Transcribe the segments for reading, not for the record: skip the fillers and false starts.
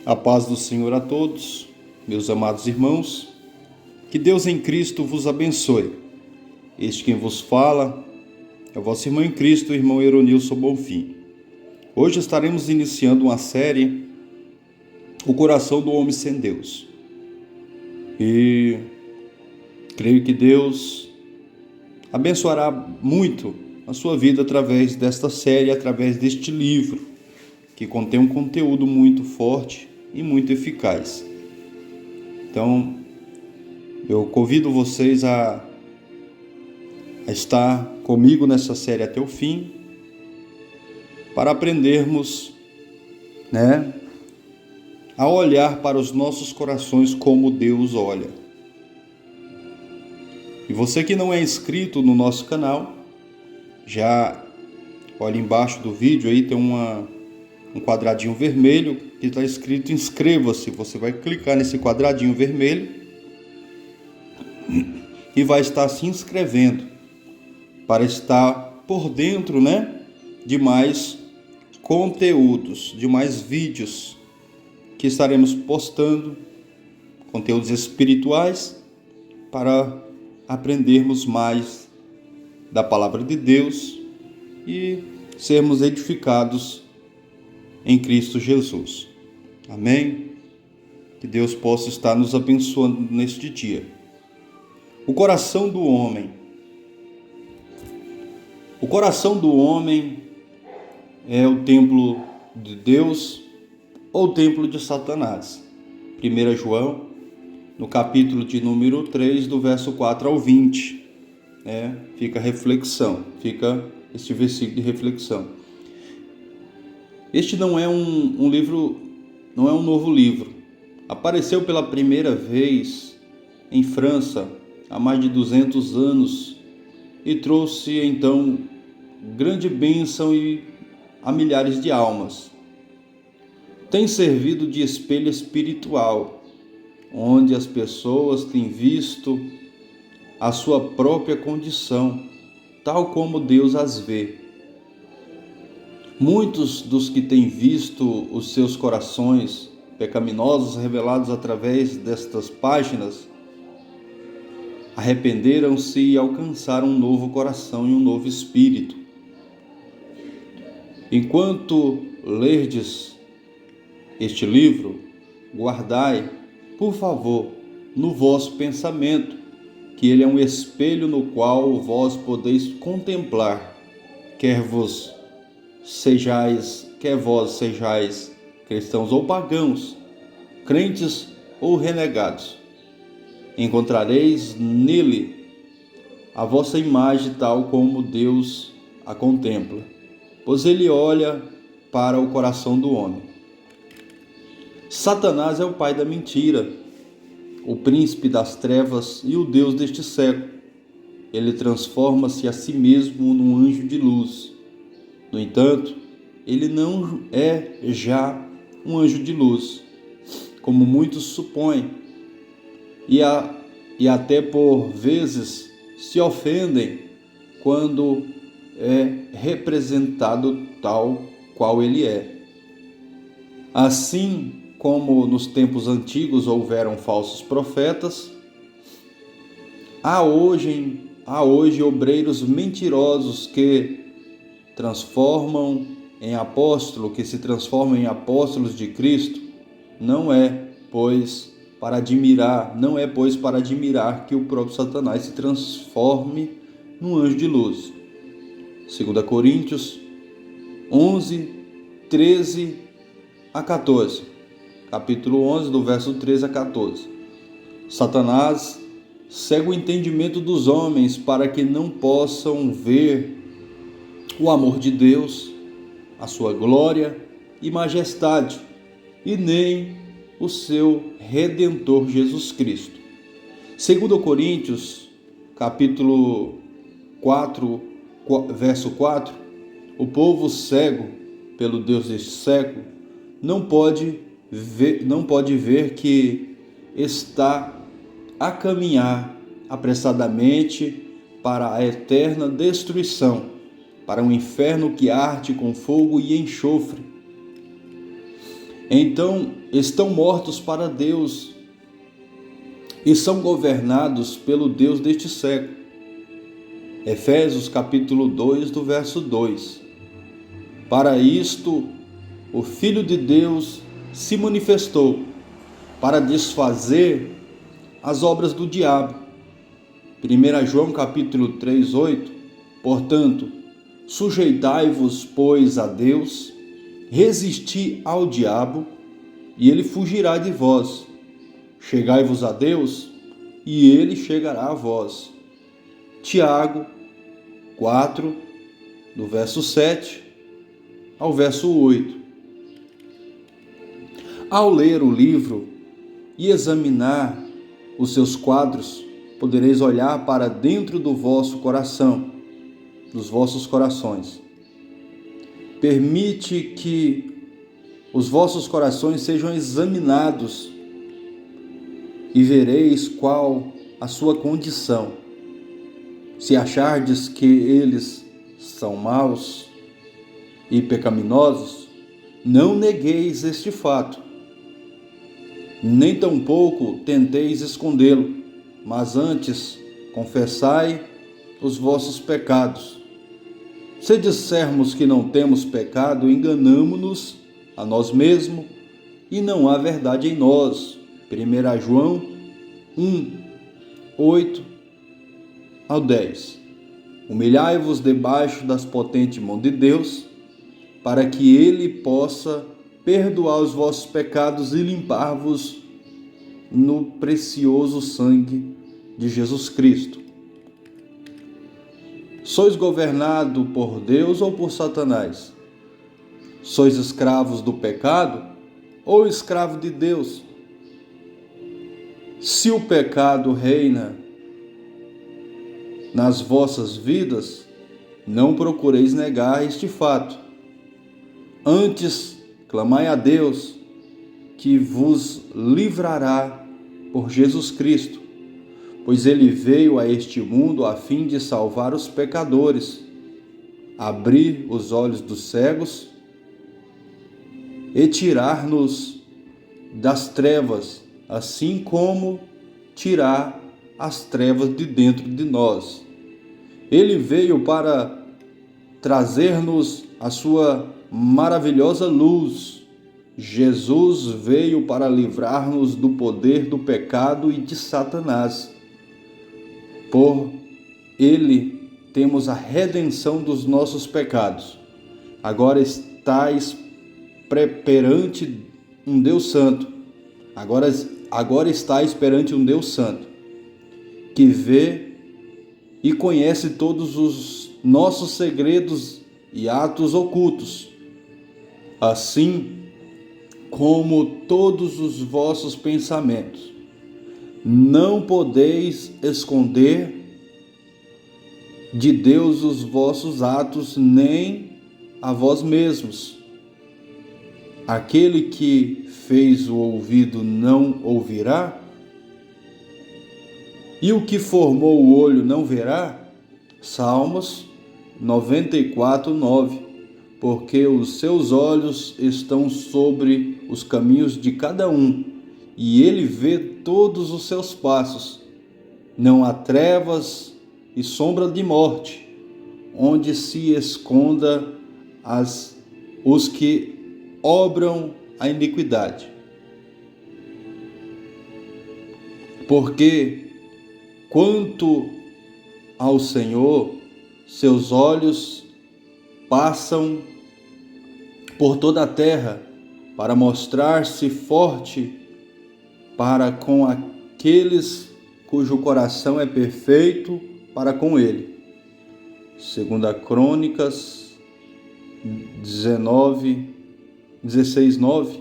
A paz do Senhor a todos, meus amados irmãos. Que Deus em Cristo vos abençoe. Este quem vos fala é o vosso irmão em Cristo, o irmão Eronilson Bonfim. Hoje estaremos iniciando uma série, O Coração do Homem Sem Deus. E creio que Deus abençoará muito a sua vida através desta série, através deste livro, que contém um conteúdo muito forte e muito eficaz. Então, eu convido vocês a estar comigo nessa série até o fim, para aprendermos, a olhar para os nossos corações como Deus olha. E você que não é inscrito no nosso canal, já olha embaixo do vídeo aí, tem um quadradinho vermelho que está escrito inscreva-se. Você vai clicar nesse quadradinho vermelho e vai estar se inscrevendo para estar por dentro, de mais conteúdos, de mais vídeos que estaremos postando, conteúdos espirituais, para aprendermos mais da palavra de Deus e sermos edificados em Cristo Jesus. Amém? Que Deus possa estar nos abençoando neste dia. O coração do homem. O coração do homem é o templo de Deus ou o templo de Satanás. 1 João, no capítulo de número 3, do verso 4 ao 20. Fica a reflexão, fica este versículo de reflexão. Este não é um livro, não é um novo livro. Apareceu pela primeira vez em França há mais de 200 anos e trouxe então grande bênção a milhares de almas. Tem servido de espelho espiritual, onde as pessoas têm visto a sua própria condição, tal como Deus as vê. Muitos dos que têm visto os seus corações pecaminosos revelados através destas páginas arrependeram-se e alcançaram um novo coração e um novo espírito. Enquanto lerdes este livro, guardai, por favor, no vosso pensamento, que ele é um espelho no qual vós podeis contemplar, quer vós sejais cristãos ou pagãos, crentes ou renegados. Encontrareis nele a vossa imagem tal como Deus a contempla, pois ele olha para o coração do homem. Satanás é o pai da mentira, o príncipe das trevas e o Deus deste século. Ele transforma-se a si mesmo num anjo de luz. No entanto, ele não é já um anjo de luz, como muitos supõem, e até por vezes se ofendem quando é representado tal qual ele é. Assim como nos tempos antigos houveram falsos profetas, há hoje obreiros mentirosos que se transformam em apóstolos de Cristo. Não é, pois, para admirar que o próprio Satanás se transforme num anjo de luz. 2 Coríntios 11, 13 a 14. Capítulo 11, do verso 13 a 14. Satanás cega o entendimento dos homens para que não possam ver o amor de Deus, a sua glória e majestade, e nem o seu Redentor Jesus Cristo. 2 Coríntios, capítulo 4, verso 4, o povo cego pelo Deus deste século não pode ver que está a caminhar apressadamente para a eterna destruição, para um inferno que arde com fogo e enxofre. Então estão mortos para Deus e são governados pelo Deus deste século. Efésios capítulo 2, do verso 2. Para isto, o Filho de Deus se manifestou, para desfazer as obras do diabo. 1 João capítulo 3, 8. Portanto, sujeitai-vos, pois, a Deus, resisti ao diabo, e ele fugirá de vós. Chegai-vos a Deus, e ele chegará a vós. Tiago 4, do verso 7 ao verso 8. Ao ler o livro e examinar os seus quadros, podereis olhar para dentro do vosso coração, dos vossos corações. Permite que os vossos corações sejam examinados e vereis qual a sua condição. Se achardes que eles são maus e pecaminosos, não negueis este fato, nem tampouco tenteis escondê-lo, mas antes confessai os vossos pecados. Se dissermos que não temos pecado, enganamo-nos a nós mesmos e não há verdade em nós. 1 João 1, 8 ao 10. Humilhai-vos debaixo das potentes mãos de Deus, para que Ele possa perdoar os vossos pecados e limpar-vos no precioso sangue de Jesus Cristo. Sois governado por Deus ou por Satanás? Sois escravos do pecado ou escravo de Deus? Se o pecado reina nas vossas vidas, não procureis negar este fato. Antes, clamai a Deus, que vos livrará por Jesus Cristo, pois Ele veio a este mundo a fim de salvar os pecadores, abrir os olhos dos cegos e tirar-nos das trevas, assim como tirar as trevas de dentro de nós. Ele veio para trazer-nos a sua maravilhosa luz. Jesus veio para livrar-nos do poder do pecado e de Satanás. Por Ele temos a redenção dos nossos pecados. Agora estáis perante um Deus Santo. Agora estáis perante um Deus Santo, que vê e conhece todos os nossos segredos e atos ocultos, assim como todos os vossos pensamentos. Não podeis esconder de Deus os vossos atos, nem a vós mesmos. Aquele que fez o ouvido não ouvirá? E o que formou o olho não verá? Salmos 94, 9. Porque os seus olhos estão sobre os caminhos de cada um, e ele vê todos os seus passos. Não há trevas e sombra de morte, onde se esconda os que obram a iniquidade. Porque quanto ao Senhor, seus olhos passam por toda a terra para mostrar-se forte para com aqueles cujo coração é perfeito para com ele. 2 Crônicas 16, 9,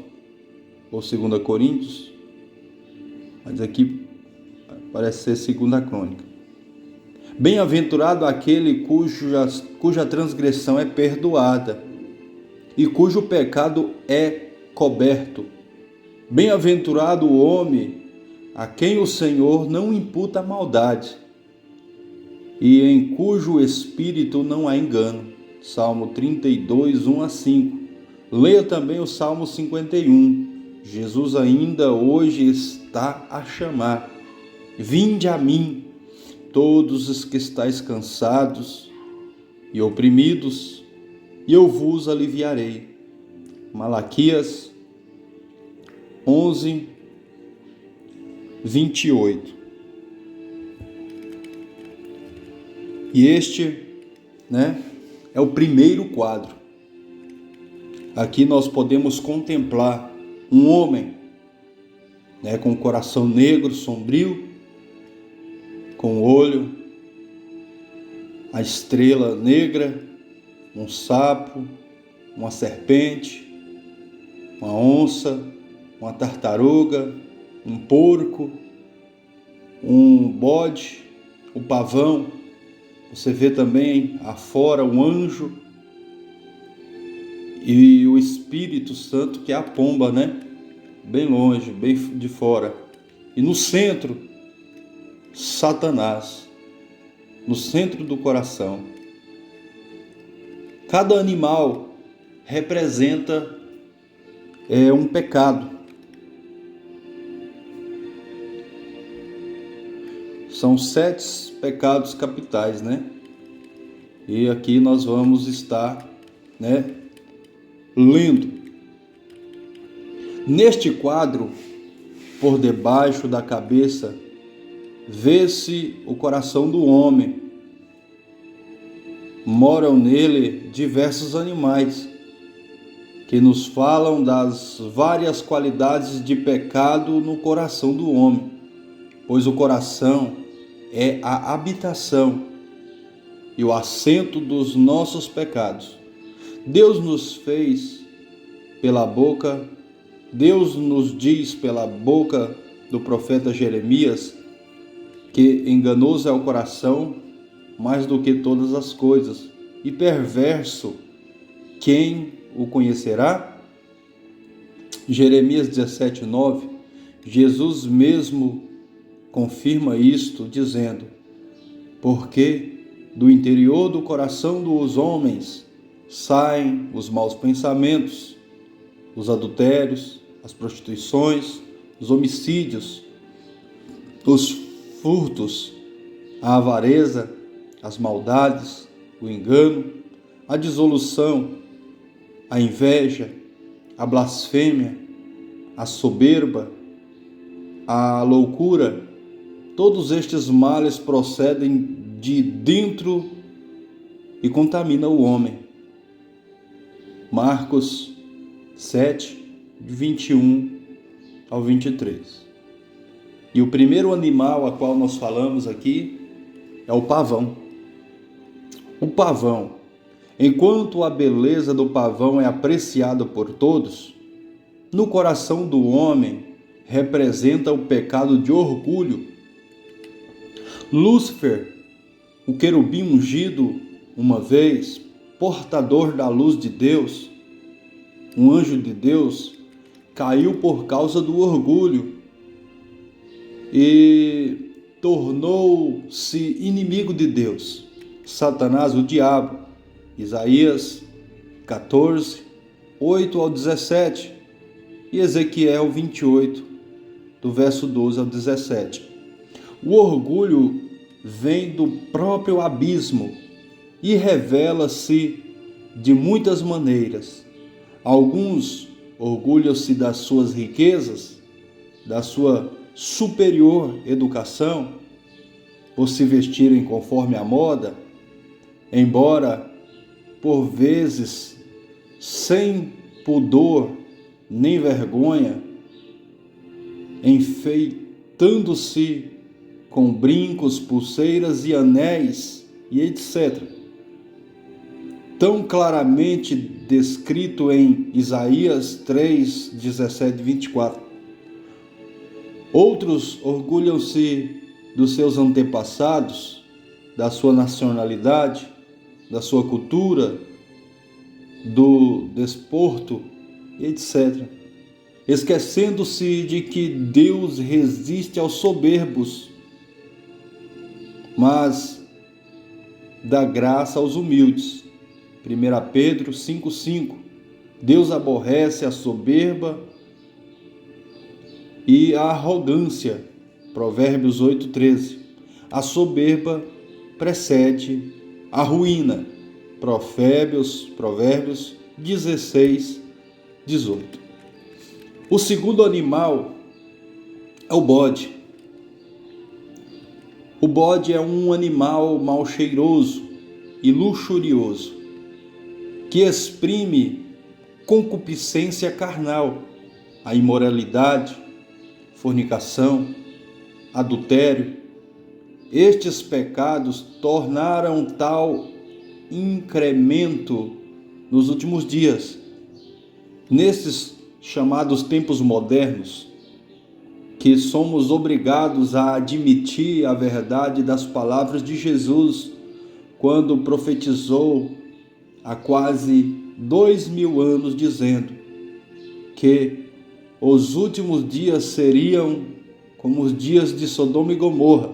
ou 2 Coríntios, mas aqui parece ser 2 Crônica. Bem-aventurado aquele cuja transgressão é perdoada e cujo pecado é coberto. Bem-aventurado o homem a quem o Senhor não imputa maldade e em cujo espírito não há engano. Salmo 32, 1 a 5. Leia também o Salmo 51. Jesus ainda hoje está a chamar: vinde a mim, todos os que estáis cansados e oprimidos, e eu vos aliviarei. Malaquias 11, 28. E este, é o primeiro quadro. Aqui nós podemos contemplar um homem, com o coração negro, sombrio, com o olho, a estrela negra, um sapo, uma serpente, uma onça, uma tartaruga, um porco, um bode, o pavão. Você vê também afora um anjo e o Espírito Santo, que é a pomba, bem longe, bem de fora. E no centro, Satanás, no centro do coração. Cada animal representa um pecado. São 7 pecados capitais, E aqui nós vamos estar, lendo. Neste quadro, por debaixo da cabeça, vê-se o coração do homem. Moram nele diversos animais que nos falam das várias qualidades de pecado no coração do homem, pois o coração é a habitação e o assento dos nossos pecados. Deus nos fez pela boca, Deus nos diz pela boca do profeta Jeremias que enganoso é o coração mais do que todas as coisas, e perverso, quem o conhecerá? Jeremias 17:9, Jesus mesmo confirma isto, dizendo: porque do interior do coração dos homens saem os maus pensamentos, os adultérios, as prostituições, os homicídios, os furtos, a avareza, as maldades, o engano, a dissolução, a inveja, a blasfêmia, a soberba, a loucura. Todos estes males procedem de dentro e contaminam o homem. Marcos 7, 21 ao 23. E o primeiro animal a qual nós falamos aqui é o pavão. O pavão, enquanto a beleza do pavão é apreciada por todos, no coração do homem representa o pecado de orgulho. Lúcifer, o querubim ungido, uma vez portador da luz de Deus, um anjo de Deus, caiu por causa do orgulho e tornou-se inimigo de Deus. Satanás, o diabo. Isaías 14, 8 ao 17 e Ezequiel 28, do verso 12 ao 17. O orgulho vem do próprio abismo e revela-se de muitas maneiras. Alguns orgulham-se das suas riquezas, da sua superior educação, por se vestirem conforme a moda, embora por vezes sem pudor nem vergonha, enfeitando-se com brincos, pulseiras e anéis e etc. Tão claramente descrito em Isaías 3, 17 e 24. Outros orgulham-se dos seus antepassados, da sua nacionalidade, da sua cultura, do desporto, etc. Esquecendo-se de que Deus resiste aos soberbos, mas dá graça aos humildes. 1 Pedro 5,5. Deus aborrece a soberba e a arrogância. Provérbios 8:13. A soberba precede a ruína. Provérbios 16:18. O segundo animal é o bode. O bode é um animal mal cheiroso e luxurioso, que exprime concupiscência carnal, a imoralidade, fornicação, adultério. Estes pecados tornaram tal incremento nos últimos dias. Nesses chamados tempos modernos, que somos obrigados a admitir a verdade das palavras de Jesus, quando profetizou há quase 2000 anos, dizendo que os últimos dias seriam como os dias de Sodoma e Gomorra.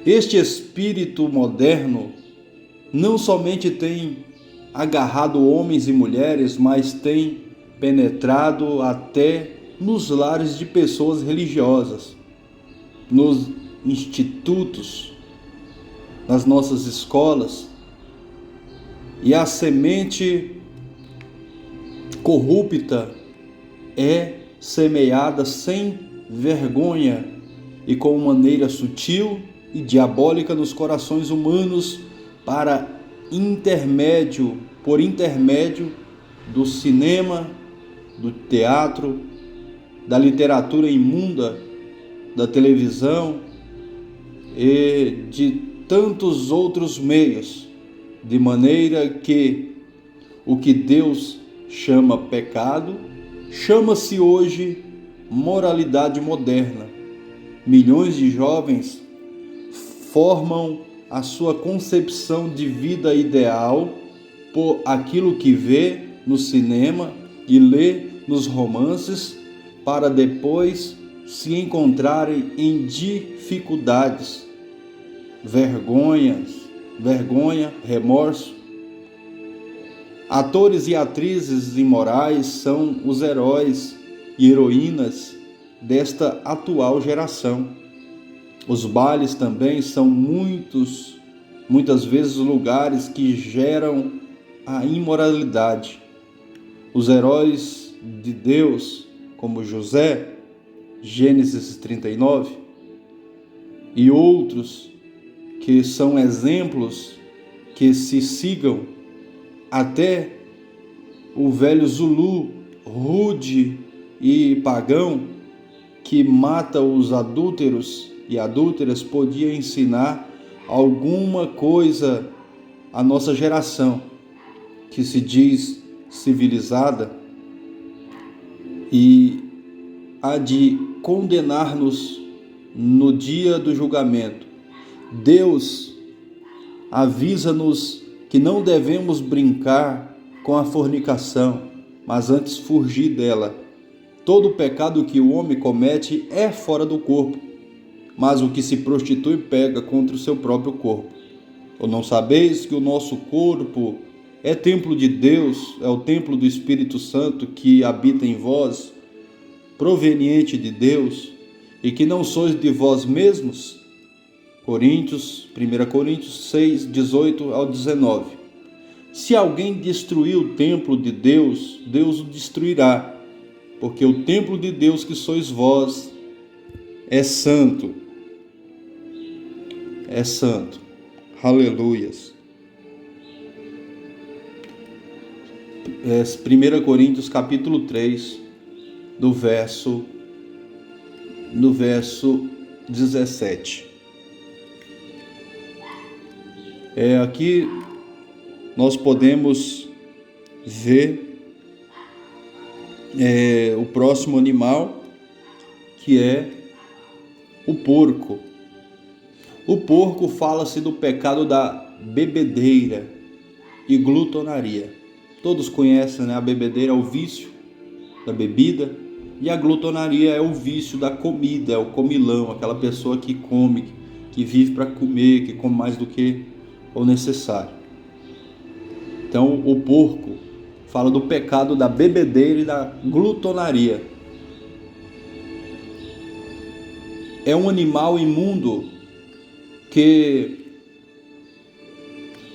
Este espírito moderno não somente tem agarrado homens e mulheres, mas tem penetrado até nos lares de pessoas religiosas, nos institutos, nas nossas escolas. E a semente corrupta é semeada sem vergonha e com maneira sutil e diabólica nos corações humanos por intermédio do cinema, do teatro, da literatura imunda, da televisão e de tantos outros meios, de maneira que o que Deus chama pecado, chama-se hoje moralidade moderna. Milhões de jovens formam a sua concepção de vida ideal por aquilo que vê no cinema e lê nos romances, para depois se encontrarem em dificuldades, vergonha, remorso. Atores e atrizes imorais são os heróis e heroínas desta atual geração. Os bailes também são muitas vezes lugares que geram a imoralidade. Os heróis de Deus, como José, Gênesis 39, e outros que são exemplos que se sigam, até o velho Zulu, rude e pagão, que mata os adúlteros e adúlteras, podia ensinar alguma coisa à nossa geração, que se diz civilizada, e há de condenar-nos no dia do julgamento. Deus avisa-nos que não devemos brincar com a fornicação, mas antes fugir dela. Todo pecado que o homem comete é fora do corpo, mas o que se prostitui peca contra o seu próprio corpo. Ou não sabeis que o nosso corpo é templo de Deus, é o templo do Espírito Santo que habita em vós, proveniente de Deus, e que não sois de vós mesmos? 1 Coríntios 6, 18 ao 19. Se alguém destruir o templo de Deus, Deus o destruirá, porque o templo de Deus que sois vós é santo. É santo. Aleluias. 1 Coríntios capítulo 3, do verso 17. Aqui nós podemos ver o próximo animal, que é o porco. O porco, fala-se do pecado da bebedeira e glutonaria. Todos conhecem, né? A bebedeira é o vício da bebida e a glutonaria é o vício da comida, é o comilão, aquela pessoa que come, que vive para comer, que come mais do que o necessário. Então, o porco fala do pecado da bebedeira e da glutonaria. É um animal imundo que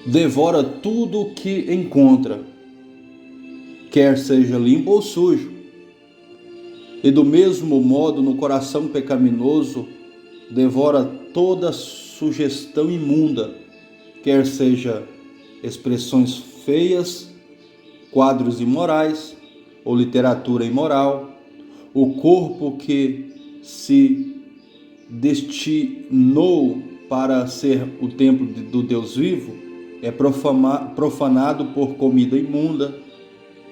devora tudo o que encontra, quer seja limpo ou sujo. E do mesmo modo, no coração pecaminoso, devora toda sugestão imunda, quer seja expressões feias, quadros imorais ou literatura imoral. O corpo que se destinou para ser o templo do Deus vivo é profanado por comida imunda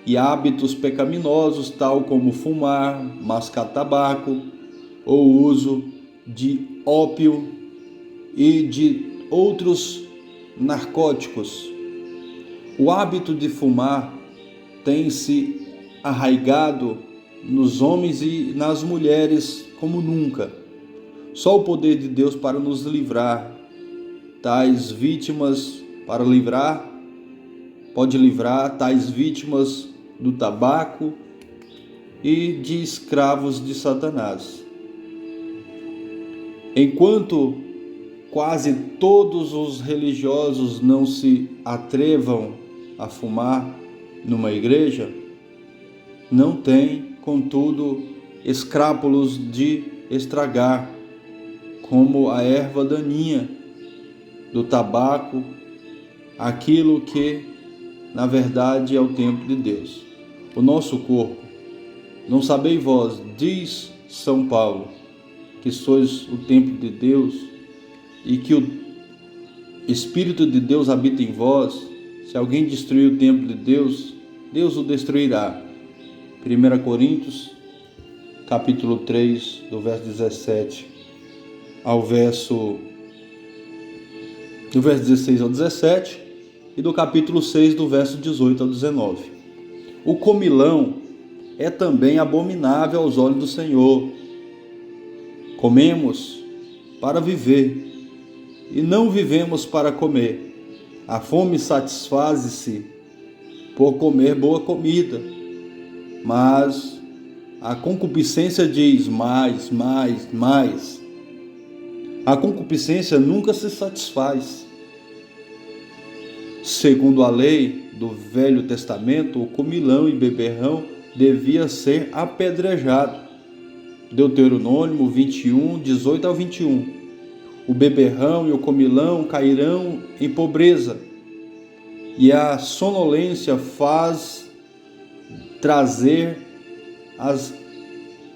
e hábitos pecaminosos, tal como fumar, mascar tabaco, ou uso de ópio e de outros narcóticos. O hábito de fumar tem se arraigado nos homens e nas mulheres como nunca. Só o poder de Deus para nos livrar tais vítimas, pode livrar tais vítimas do tabaco e de escravos de Satanás. Enquanto quase todos os religiosos não se atrevam a fumar numa igreja, não tem, contudo, escrúpulos de estragar, como a erva daninha do tabaco, aquilo que, na verdade, é o templo de Deus, o nosso corpo. Não sabeis vós, diz São Paulo, que sois o templo de Deus e que o Espírito de Deus habita em vós? Se alguém destruir o templo de Deus, Deus o destruirá. 1 Coríntios, capítulo 3, do verso 17 ao do verso 16 ao 17 e do capítulo 6, do verso 18 ao 19. O comilão é também abominável aos olhos do Senhor. Comemos para viver e não vivemos para comer. A fome satisfaz-se por comer boa comida, mas a concupiscência diz mais, mais, mais. A concupiscência nunca se satisfaz. Segundo a lei do Velho Testamento, o comilão e beberrão devia ser apedrejado. Deuteronômio 21, 18 ao 21. O beberrão e o comilão cairão em pobreza, e a sonolência faz trazer as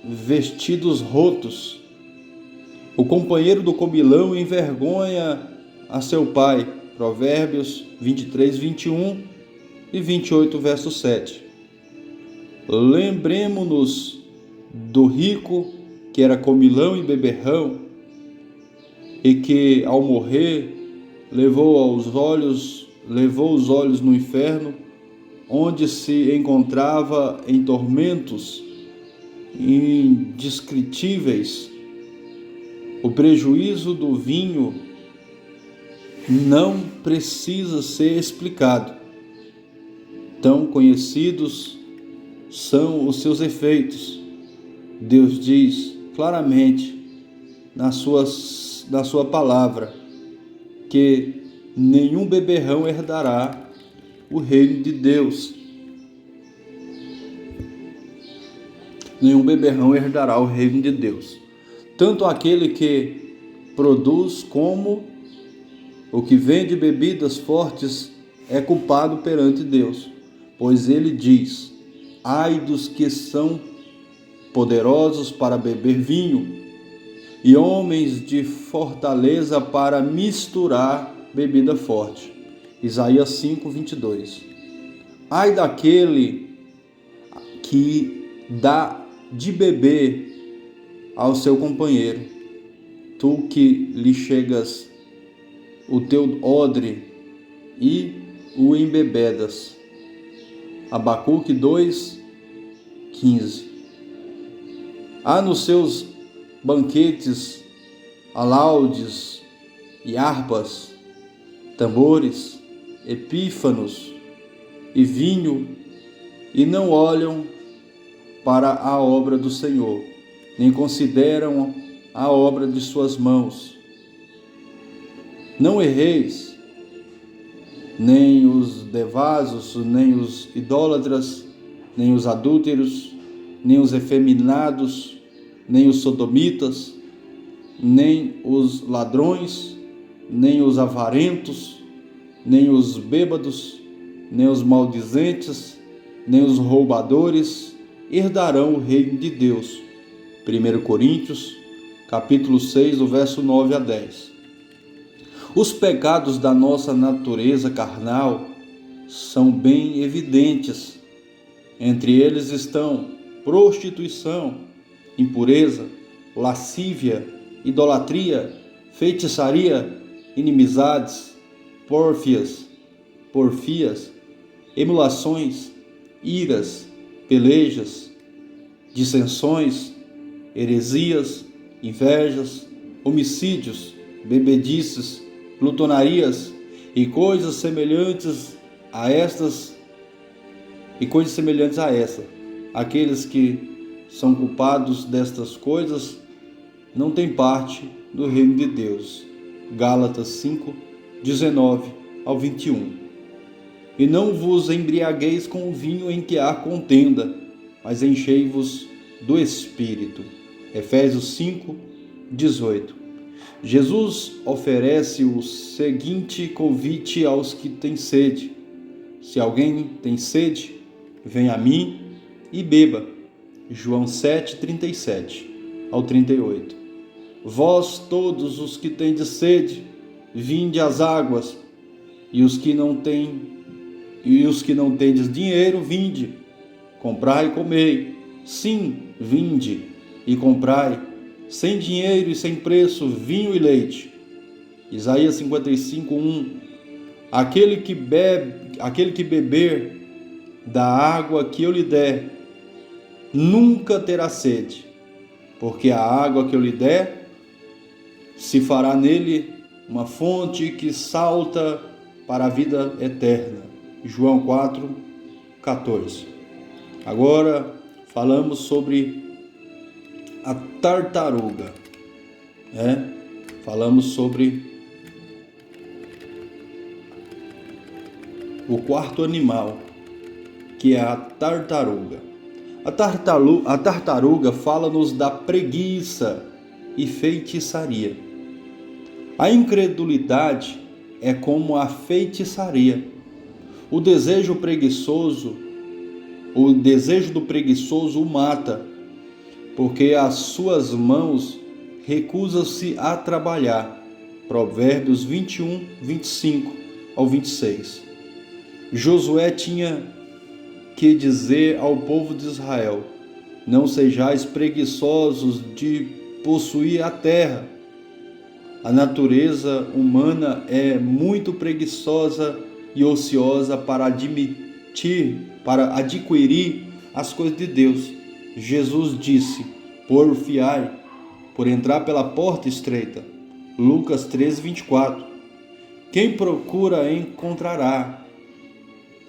vestidos rotos. O companheiro do comilão envergonha a seu pai. Provérbios 23, 21 e 28, verso 7. Lembremo-nos do rico que era comilão e beberrão e que, ao morrer, levou os olhos no inferno, onde se encontrava em tormentos indescritíveis. O prejuízo do vinho não precisa ser explicado. Tão conhecidos são os seus efeitos. Deus diz claramente na sua palavra que nenhum beberrão herdará o reino de Deus. Nenhum beberrão herdará o reino de Deus. Tanto aquele que produz como o que vende bebidas fortes é culpado perante Deus, pois ele diz: ai dos que são poderosos para beber vinho e homens de fortaleza para misturar bebida forte. Isaías 5, 22. Ai daquele que dá de beber ao seu companheiro, tu que lhe chegas o teu odre e o embebedas. Abacuque 2, 15. Há nos seus banquetes alaudes e harpas, tambores, epífanos e vinho e não olham para a obra do Senhor, nem consideram a obra de suas mãos. Não erreis, nem os devasos, nem os idólatras, nem os adúlteros, nem os efeminados, nem os sodomitas, nem os ladrões, nem os avarentos, nem os bêbados, nem os maldizentes, nem os roubadores herdarão o reino de Deus. 1 Coríntios, capítulo 6, do verso 9 a 10. Os pecados da nossa natureza carnal são bem evidentes. Entre eles estão prostituição, impureza, lascívia, idolatria, feitiçaria, inimizades, porfias, emulações, iras, pelejas, dissensões, heresias, invejas, homicídios, bebedices, glutonarias e coisas semelhantes a estas. Aqueles que são culpados destas coisas não têm parte no reino de Deus. Gálatas 5, 19 ao 21. E não vos embriagueis com o vinho em que há contenda, mas enchei-vos do Espírito. Efésios 5, 18. Jesus oferece o seguinte convite aos que têm sede: se alguém tem sede, venha a mim e beba. João 7, 37 ao 38. Vós todos os que tendes sede, vinde às águas, e os que não tendes dinheiro, vinde, comprai e comei. Sim, vinde e comprai, sem dinheiro e sem preço, vinho e leite. Isaías 55, 1. Aquele que beber da água que eu lhe der, nunca terá sede, porque a água que eu lhe der se fará nele uma fonte que salta para a vida eterna. João 4, 14. Agora falamos sobre a tartaruga. Falamos sobre o quarto animal, que é a tartaruga. A tartaruga fala-nos da preguiça e feitiçaria. A incredulidade é como a feitiçaria. O desejo do preguiçoso o mata, porque as suas mãos recusam-se a trabalhar. Provérbios 21, 25 ao 26. Josué tinha que dizer ao povo de Israel: não sejais preguiçosos de possuir a terra. A natureza humana é muito preguiçosa e ociosa para adquirir as coisas de Deus. Jesus disse: porfiai, por entrar pela porta estreita. Lucas 13, 24. Quem procura encontrará.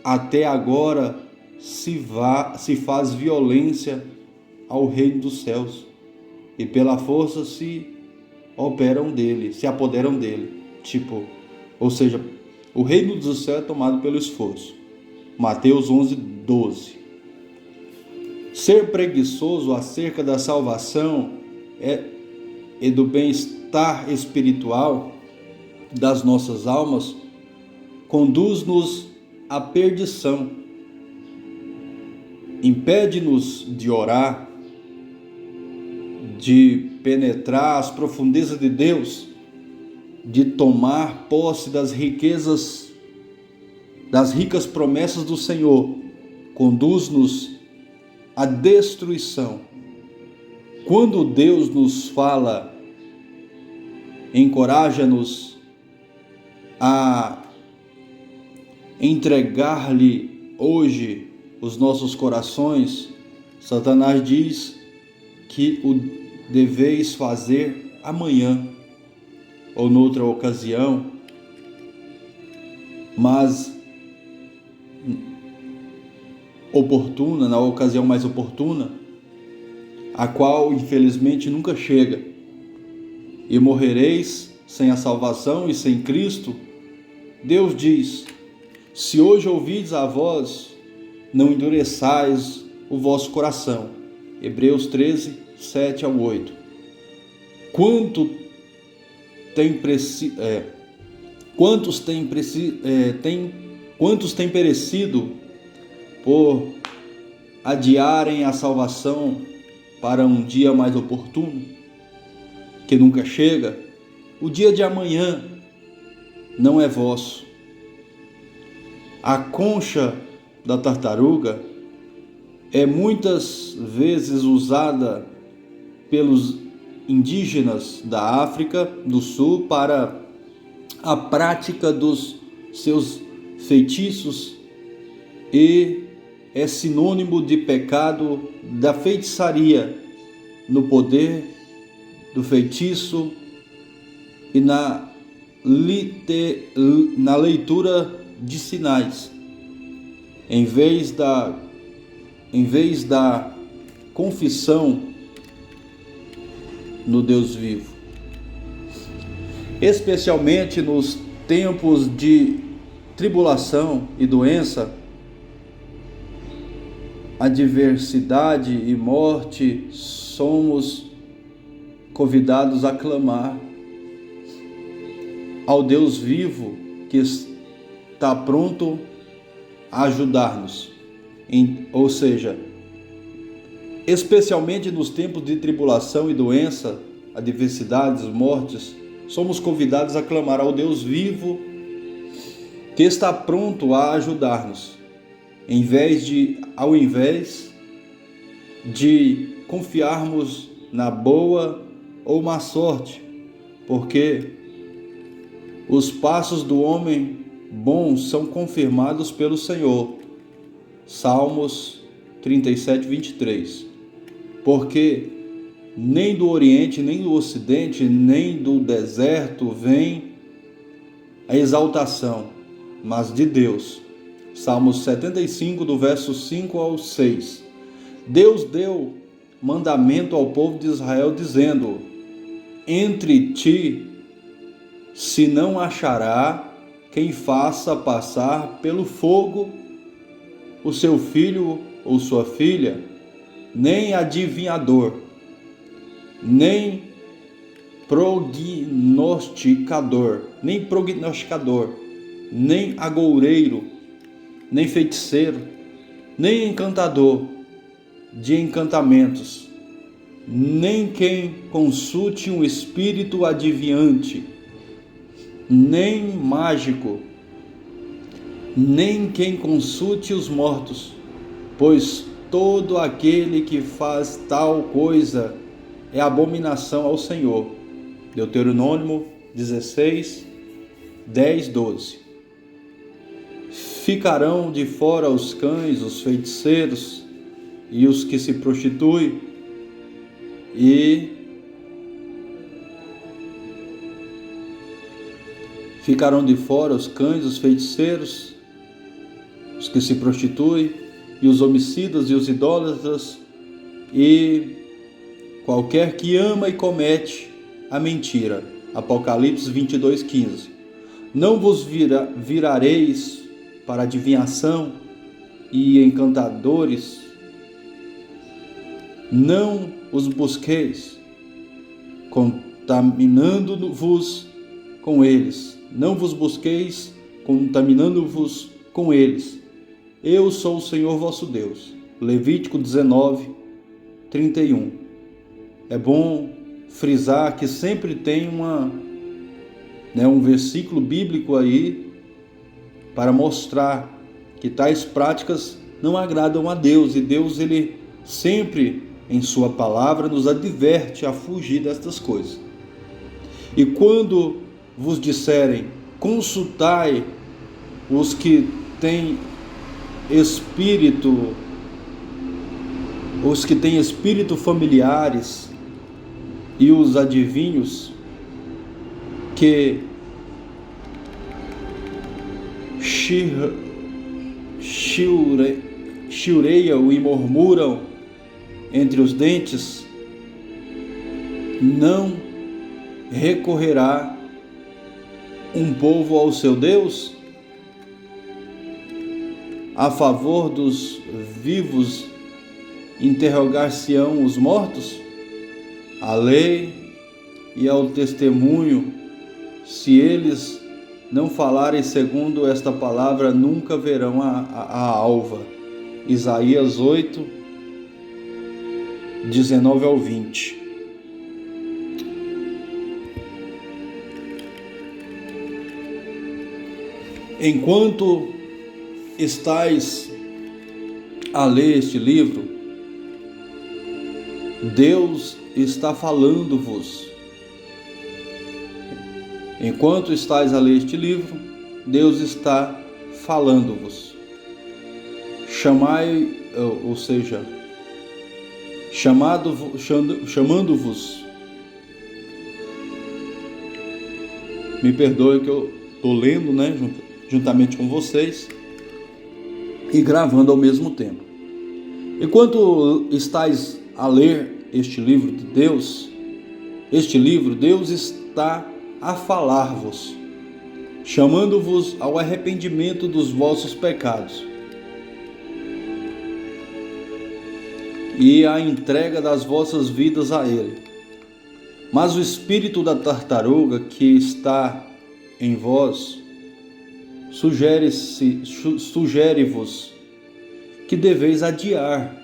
Até agora se faz violência ao reino dos céus, e pela força se apoderam dele. Ou seja, o reino dos céus é tomado pelo esforço. Mateus 11, 12. Ser preguiçoso acerca da salvação e do bem-estar espiritual das nossas almas conduz-nos à perdição. Impede-nos de orar, de penetrar as profundezas de Deus, de tomar posse das ricas promessas do Senhor. Conduz-nos à destruição. Quando Deus nos fala, encoraja-nos a entregar-lhe hoje os nossos corações, Satanás diz que o deveis fazer amanhã ou noutra ocasião, mas oportuna, na ocasião mais oportuna, a qual infelizmente nunca chega, e morrereis sem a salvação e sem Cristo. Deus diz: se hoje ouvides a voz, não endureçais o vosso coração. Hebreus 13, 7 ao 8. Quantos têm perecido por adiarem a salvação para um dia mais oportuno, que nunca chega? O dia de amanhã não é vosso. A concha da tartaruga é muitas vezes usada pelos indígenas da África do Sul para a prática dos seus feitiços e é sinônimo de pecado da feitiçaria no poder do feitiço e na leitura de sinais, em vez da confissão no Deus vivo. Especialmente nos tempos de tribulação e doença, adversidade e morte, somos convidados a clamar ao Deus vivo que está pronto a ajudar-nos. Ou seja, especialmente nos tempos de tribulação e doença, adversidades, mortes, somos convidados a clamar ao Deus vivo que está pronto a ajudar-nos, ao invés de confiarmos na boa ou má sorte, porque os passos do homem bom são confirmados pelo Senhor. Salmos 37, 23. Porque nem do Oriente, nem do Ocidente, nem do deserto vem a exaltação, mas de Deus. Salmos 75, do verso 5 ao 6. Deus deu mandamento ao povo de Israel, dizendo: entre ti se não achará quem faça passar pelo fogo o seu filho ou sua filha, nem adivinhador, nem prognosticador, nem agoureiro, nem feiticeiro, nem encantador de encantamentos, nem quem consulte um espírito adivinhante, nem mágico, nem quem consulte os mortos, pois todo aquele que faz tal coisa é abominação ao Senhor. Deuteronômio 16, 10, 12. Ficarão de fora os cães, os feiticeiros e os que se prostituem, e ficarão de fora os cães, os feiticeiros, os que se prostituem, e os homicidas e os idólatras, e qualquer que ama e comete a mentira. Apocalipse 22, 15. Não vos virareis para adivinhação e encantadores, não os busqueis, contaminando-vos com eles. Não vos busqueis, contaminando-vos com eles. Eu sou o Senhor vosso Deus. Levítico 19, 31. É bom frisar que sempre tem um versículo bíblico aí para mostrar que tais práticas não agradam a Deus, e Deus, ele sempre em sua palavra nos adverte a fugir destas coisas. E quando vos disserem: consultai os que têm espírito familiares e os adivinhos que chiureiam e murmuram entre os dentes, não recorrerá um povo ao seu Deus? A favor dos vivos interrogar-se-ão os mortos? A lei e ao testemunho, se eles não falarem segundo esta palavra, nunca verão a alva. Isaías 8, 19 ao 20. Enquanto estais a ler este livro, Deus está falando-vos. Enquanto estais a ler este livro, Deus está falando-vos. Chamando-vos. Me perdoe que eu estou lendo, juntamente com vocês e gravando ao mesmo tempo. Enquanto estais a ler este livro de Deus, Deus está a falar-vos, chamando-vos ao arrependimento dos vossos pecados e à entrega das vossas vidas a Ele. Mas o espírito da tartaruga que está em vós sugere-vos que deveis adiar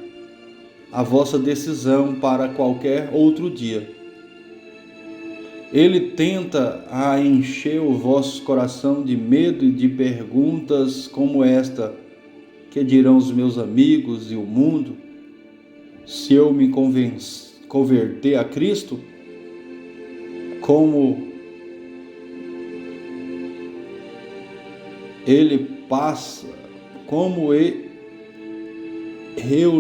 a vossa decisão para qualquer outro dia. Ele tenta a encher o vosso coração de medo e de perguntas como esta: que dirão os meus amigos e o mundo se eu me converter a Cristo? Como eu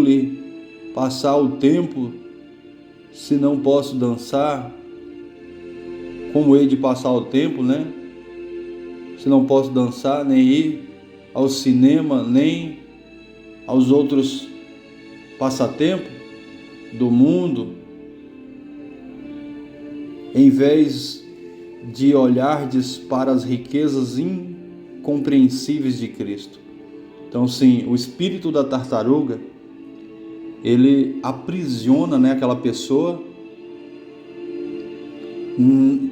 lhe passar o tempo se não posso dançar? Como hei de passar o tempo, se não posso dançar, nem ir ao cinema, nem aos outros passatempos do mundo, em vez de olhardes para as riquezas incompreensíveis de Cristo. Então, sim, o espírito da tartaruga, ele aprisiona, aquela pessoa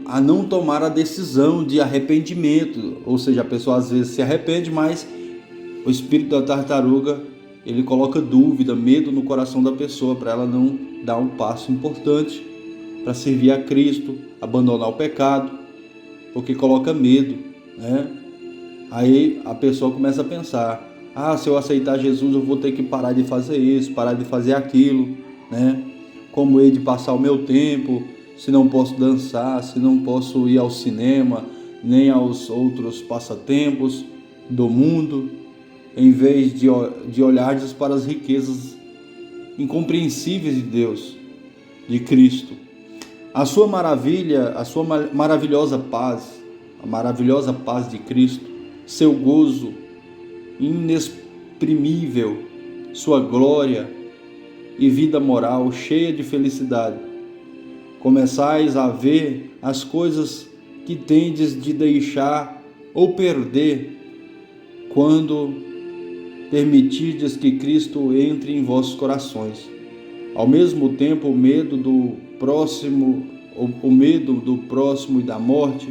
a não tomar a decisão de arrependimento. Ou seja, a pessoa às vezes se arrepende, mas o espírito da tartaruga, ele coloca dúvida, medo no coração da pessoa, para ela não dar um passo importante para servir a Cristo, abandonar o pecado, porque coloca medo, Aí a pessoa começa a pensar: se eu aceitar Jesus, eu vou ter que parar de fazer isso, parar de fazer aquilo, Como hei de passar o meu tempo, se não posso dançar, se não posso ir ao cinema, nem aos outros passatempos do mundo, em vez de olhardes para as riquezas incompreensíveis de Deus, de Cristo. A sua maravilhosa paz, a maravilhosa paz de Cristo, seu gozo inexprimível, sua glória e vida moral cheia de felicidade. Começais a ver as coisas que tendes de deixar ou perder quando permitirdes que Cristo entre em vossos corações. Ao mesmo tempo, o medo do próximo e da morte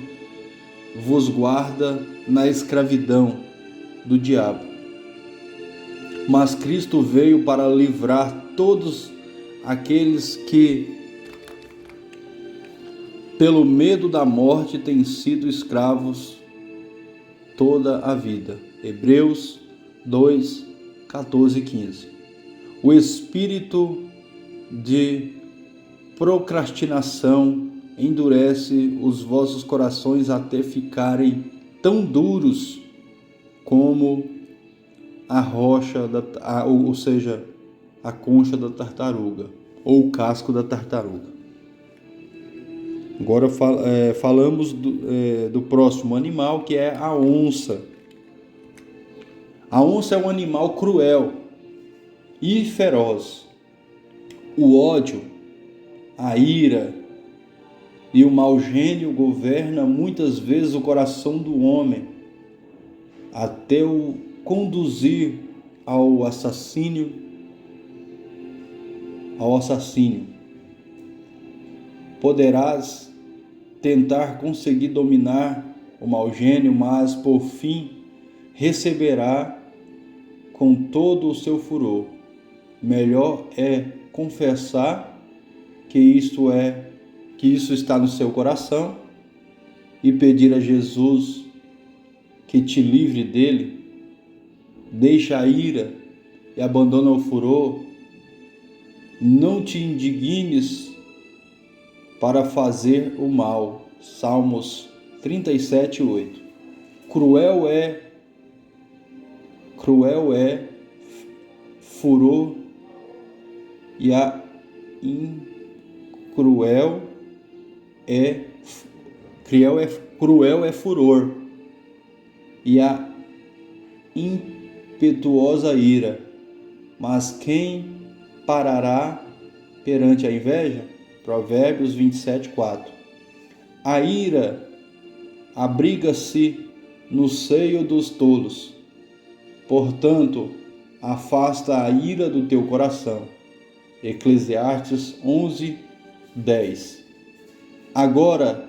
vos guarda na escravidão do diabo. Mas Cristo veio para livrar todos aqueles que, pelo medo da morte, têm sido escravos toda a vida. Hebreus 2, 14 e 15. O espírito de procrastinação endurece os vossos corações até ficarem tão duros como a rocha, ou seja, a concha da tartaruga, ou o casco da tartaruga. Agora falamos do próximo animal, que é a onça. A onça é um animal cruel e feroz. O ódio, a ira e o mau gênio governam muitas vezes o coração do homem, até o conduzir ao assassínio. Poderás tentar conseguir dominar o mau gênio, mas por fim receberá com todo o seu furor. Melhor é confessar que isso está no seu coração e pedir a Jesus que te livre dele. Deixa a ira e abandona o furor. Não te indignes para fazer o mal. Salmos 37:8. Cruel é furor e cruel é furor e a impetuosa ira, mas quem parará perante a inveja? Provérbios 27:4. A ira abriga-se no seio dos tolos, portanto, afasta a ira do teu coração. Eclesiastes 11:10. Agora,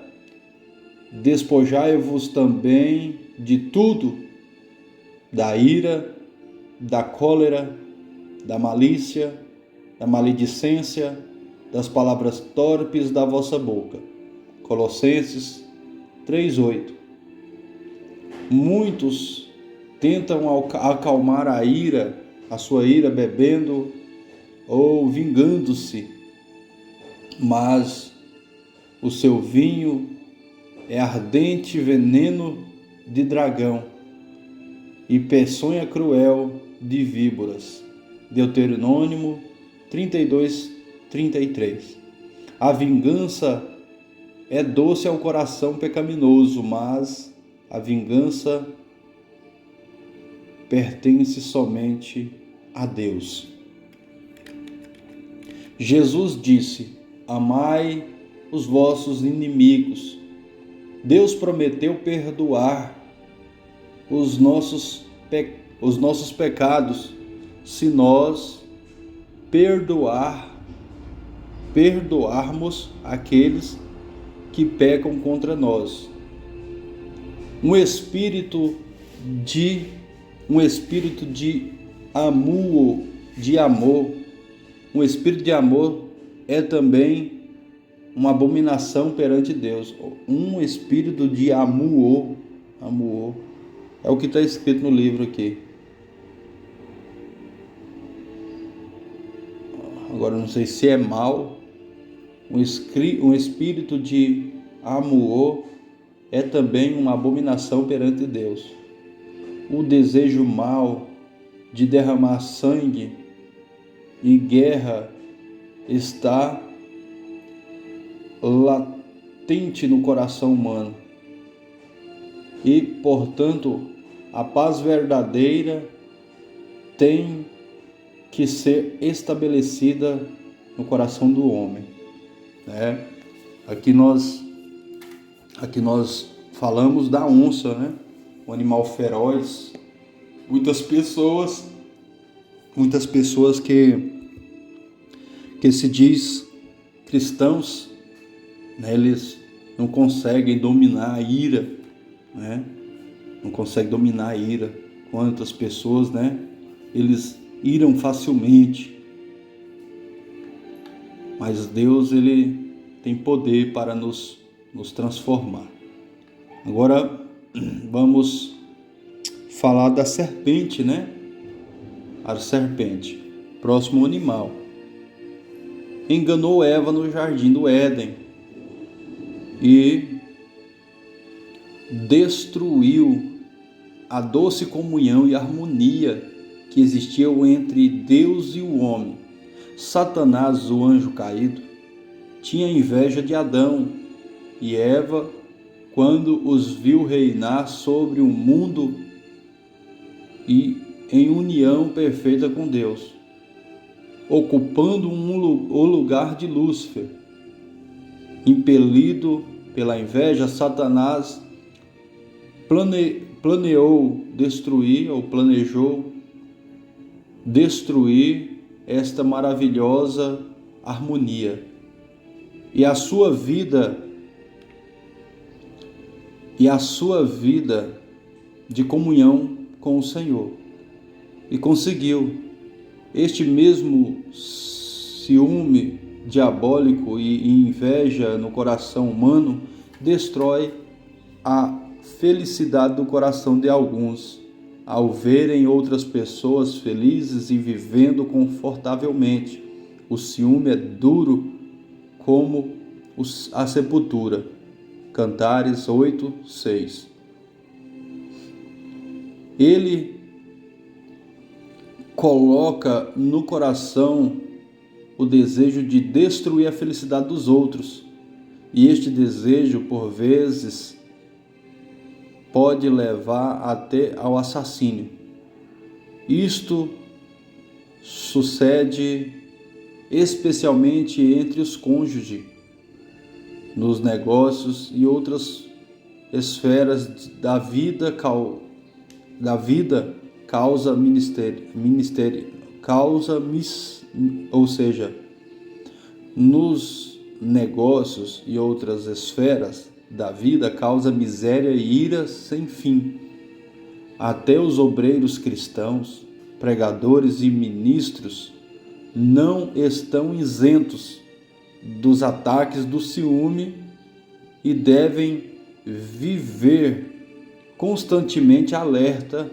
despojai-vos também de tudo, da ira, da cólera, da malícia, da maledicência, das palavras torpes da vossa boca. Colossenses 3:8. Muitos tentam acalmar a sua ira, bebendo ou vingando-se, mas o seu vinho é ardente veneno de dragão e peçonha cruel de víboras. Deuteronômio 32:33. A vingança é doce ao coração pecaminoso, mas a vingança pertence somente a Deus. Jesus disse: amai os vossos inimigos. Deus prometeu perdoar os nossos pecados se nós perdoarmos aqueles que pecam contra nós. Um espírito de amor, um espírito de amor é também uma abominação perante Deus. Um espírito de amor é o que está escrito no livro aqui. Agora não sei se é mal. Um espírito de amor é também uma abominação perante Deus. O desejo mau de derramar sangue e guerra está latente no coração humano. E, portanto, a paz verdadeira tem que ser estabelecida no coração do homem, né? Aqui nós falamos da onça, né? Um animal feroz. Muitas pessoas que se diz cristãos, né? Eles não conseguem dominar a ira, né? Não conseguem dominar a ira. Quantas pessoas, né? Eles iram facilmente. Mas Deus, Ele tem poder para nos transformar. Agora vamos falar da serpente, né? A serpente, próximo animal, enganou Eva no jardim do Éden e destruiu a doce comunhão e harmonia que existiam entre Deus e o homem. Satanás, o anjo caído, tinha inveja de Adão e Eva quando os viu reinar sobre o mundo e em união perfeita com Deus. ocupando o lugar de Lúcifer. Impelido pela inveja, Satanás planejou destruir esta maravilhosa harmonia. E a sua vida de comunhão com o Senhor. E conseguiu. Este mesmo ciúme diabólico e inveja no coração humano destrói a felicidade do coração de alguns, ao verem outras pessoas felizes e vivendo confortavelmente. O ciúme é duro como a sepultura. Cantares 8:6. Ele coloca no coração o desejo de destruir a felicidade dos outros. E este desejo, por vezes, pode levar até ao assassínio. Isto sucede especialmente entre os cônjuges, nos negócios e outras esferas da vida, ou seja, nos negócios e outras esferas da vida causa miséria e ira sem fim. Até os obreiros cristãos, pregadores e ministros não estão isentos dos ataques do ciúme e devem viver constantemente alerta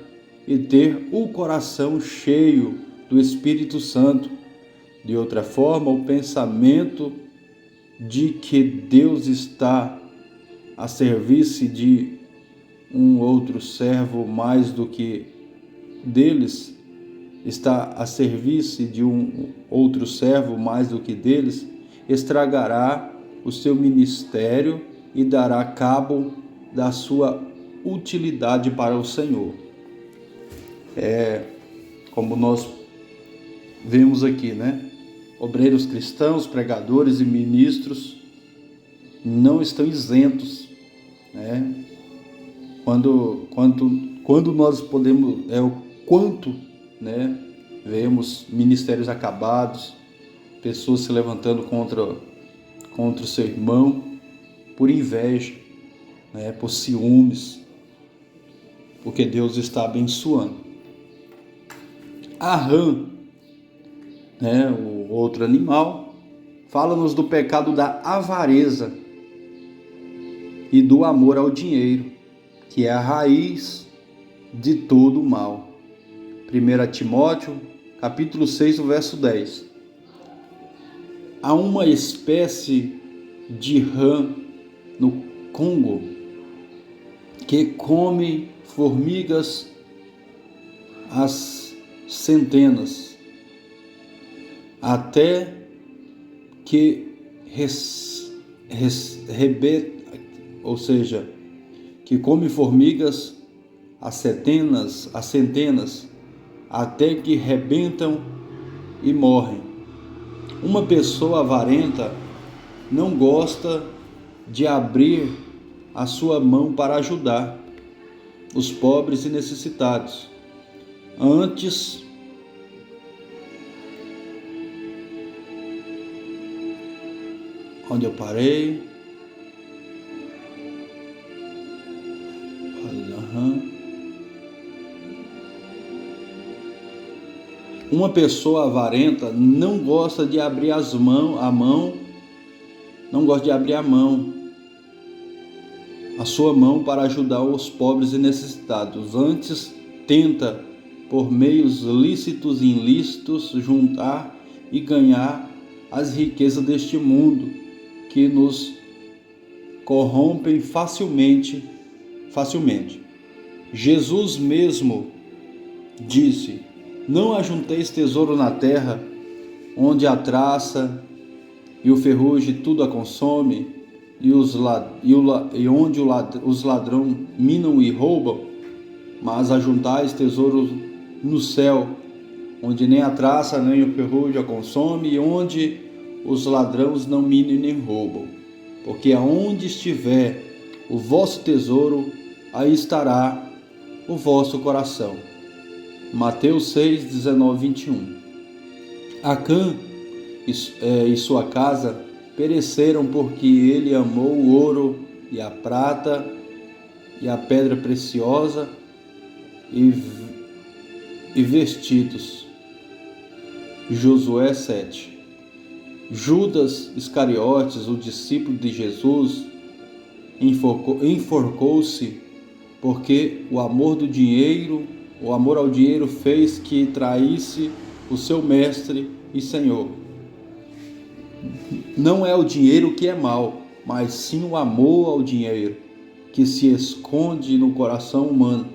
e ter o coração cheio do Espírito Santo. De outra forma, o pensamento de que Deus está a serviço de um outro servo mais do que deles, está a serviço de um outro servo mais do que deles, estragará o seu ministério e dará cabo da sua utilidade para o Senhor. Como nós vemos aqui, né? Obreiros cristãos, pregadores e ministros não estão isentos, né? Quando nós podemos, né? Vemos ministérios acabados, pessoas se levantando contra o seu irmão por inveja, né? Por ciúmes, porque Deus está abençoando. A rã, né, o outro animal, fala-nos do pecado da avareza e do amor ao dinheiro, que é a raiz de todo o mal. 1 Timóteo, capítulo 6, verso 10. Há uma espécie de rã no Congo que come formigas às centenas, até que que come formigas às centenas, até que rebentam e morrem. Uma pessoa avarenta não gosta de abrir a sua mão para ajudar os pobres e necessitados. Antes, onde eu parei? Uma pessoa avarenta não gosta de abrir a sua mão para ajudar os pobres e necessitados. Antes, tenta, por meios lícitos e ilícitos, juntar e ganhar as riquezas deste mundo, que nos corrompem facilmente. Jesus mesmo disse: não ajunteis tesouro na terra, onde a traça e o ferrugem tudo a consome, e onde os ladrões minam e roubam, mas ajuntais tesouro no céu, onde nem a traça nem o ferrugem a consome, e onde os ladrões não minam nem roubam. Porque aonde estiver o vosso tesouro, aí estará o vosso coração. Mateus 6, 19, 21. Acã e sua casa pereceram porque ele amou o ouro e a prata e a pedra preciosa e vestidos. Josué 7. Judas Iscariotes, o discípulo de Jesus, enforcou-se porque o amor ao dinheiro fez que traísse o seu mestre e Senhor. Não é o dinheiro que é mau, mas sim o amor ao dinheiro que se esconde no coração humano.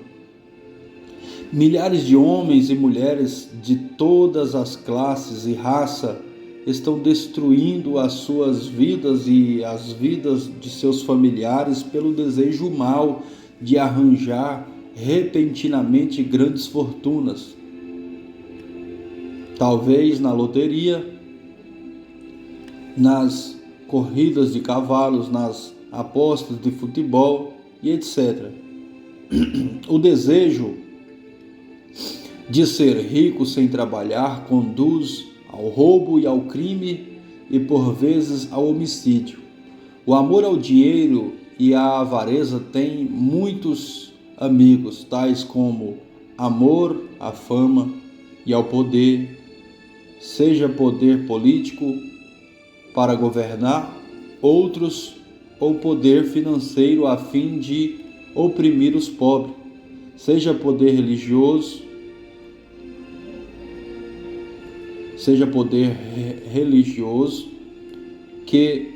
Milhares de homens e mulheres de todas as classes e raças estão destruindo as suas vidas e as vidas de seus familiares pelo desejo mau de arranjar repentinamente grandes fortunas. Talvez na loteria, nas corridas de cavalos, nas apostas de futebol e etc. O desejo de ser rico sem trabalhar conduz ao roubo e ao crime e por vezes ao homicídio. O amor ao dinheiro e à avareza têm muitos amigos, tais como amor à fama e ao poder, seja poder político para governar outros ou poder financeiro a fim de oprimir os pobres, seja poder religioso, que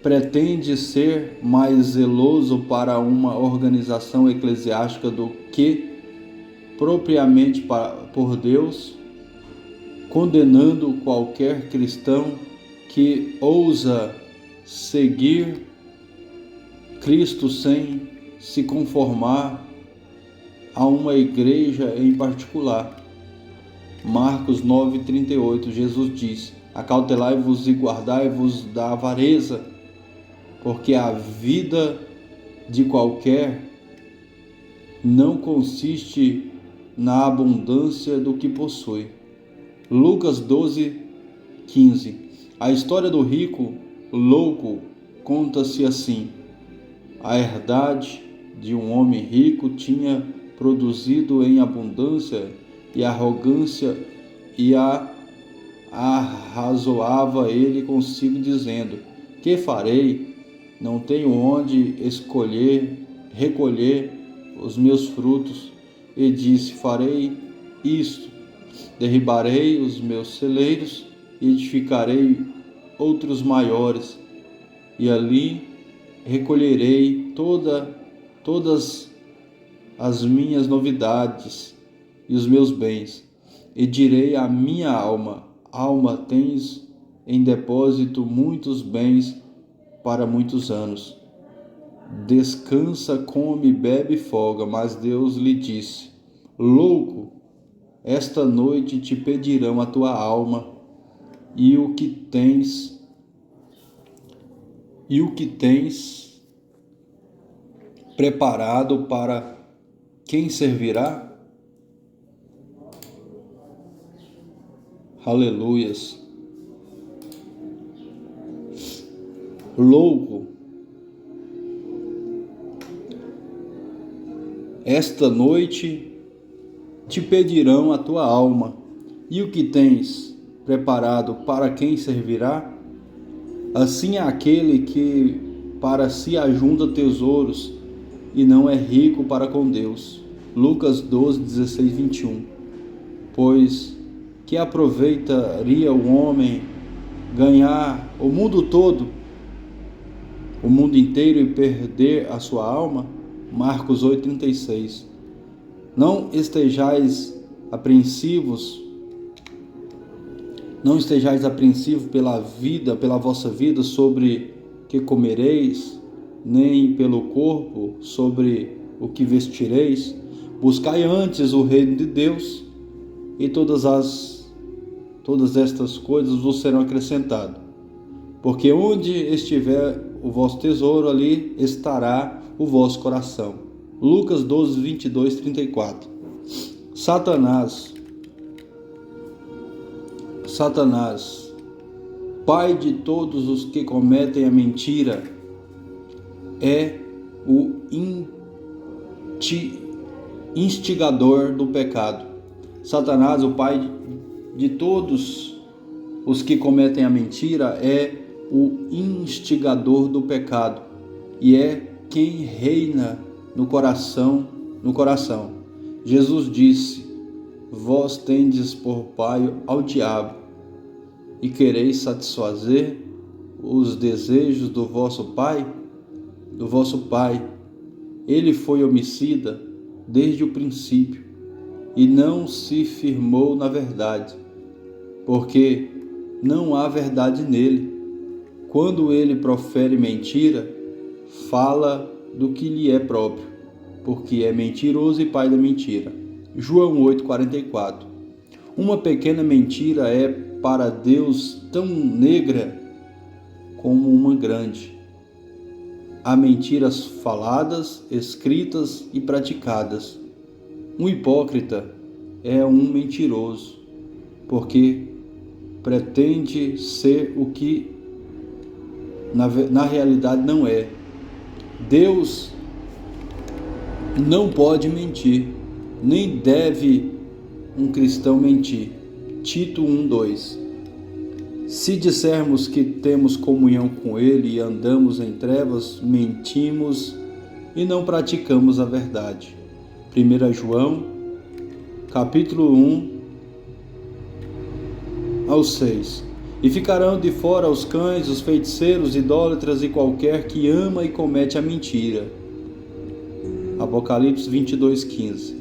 pretende ser mais zeloso para uma organização eclesiástica do que propriamente por Deus, condenando qualquer cristão que ousa seguir Cristo sem se conformar a uma igreja em particular. Marcos 9:38, Jesus diz: acautelai-vos e guardai-vos da avareza, porque a vida de qualquer não consiste na abundância do que possui. Lucas 12:15. A história do rico louco conta-se assim: a herdade de um homem rico tinha produzido em abundância e arrogância, e arrazoava ele consigo, dizendo: que farei? Não tenho onde recolher os meus frutos. E disse: farei isto: derribarei os meus celeiros e edificarei outros maiores, e ali recolherei todas as minhas novidades e os meus bens, e direi à minha alma: alma, tens em depósito muitos bens para muitos anos. Descansa, come, bebe e folga. Mas Deus lhe disse: louco, esta noite te pedirão a tua alma, e o que tens preparado para quem servirá? Aleluias. Louco, esta noite te pedirão a tua alma, e o que tens preparado para quem servirá? Assim é aquele que para si ajunta tesouros e não é rico para com Deus. Lucas 12, 16, 21. Pois que aproveitaria o homem ganhar o mundo todo, o mundo inteiro, e perder a sua alma? Marcos 8, 36. Não estejais apreensivos pela vossa vida, sobre que comereis, nem pelo corpo, sobre o que vestireis. Buscai antes o reino de Deus e todas estas coisas vos serão acrescentadas. Porque onde estiver o vosso tesouro, ali estará o vosso coração. Lucas 12, 22, 34. Satanás, pai de todos os que cometem a mentira, é o instigador do pecado. Satanás, o pai de todos os que cometem a mentira, é o instigador do pecado e é quem reina no coração. Jesus disse: vós tendes por pai ao diabo e quereis satisfazer os desejos do vosso pai? Ele foi homicida desde o princípio e não se firmou na verdade, porque não há verdade nele. Quando ele profere mentira, fala do que lhe é próprio, porque é mentiroso e pai da mentira. João 8,44. Uma pequena mentira é para Deus tão negra como uma grande. Há mentiras faladas, escritas e praticadas. Um hipócrita é um mentiroso, porque pretende ser o que na realidade não é. Deus não pode mentir, nem deve um cristão mentir. Tito 1:2. Se dissermos que temos comunhão com Ele e andamos em trevas, mentimos e não praticamos a verdade. 1 João, capítulo 1-6. E ficarão de fora os cães, os feiticeiros, idólatras e qualquer que ama e comete a mentira. Apocalipse 22:15.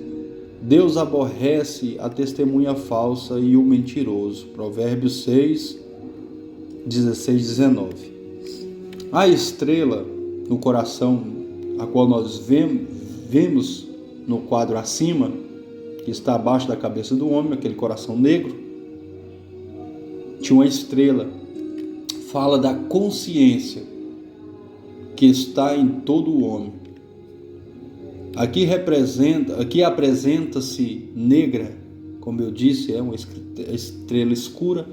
Deus aborrece a testemunha falsa e o mentiroso. Provérbios 6:16-19. A estrela no coração, a qual nós vemos no quadro acima, que está abaixo da cabeça do homem, aquele coração negro, tinha uma estrela. Fala da consciência que está em todo o homem. Aqui apresenta-se negra, como eu disse, é uma estrela escura.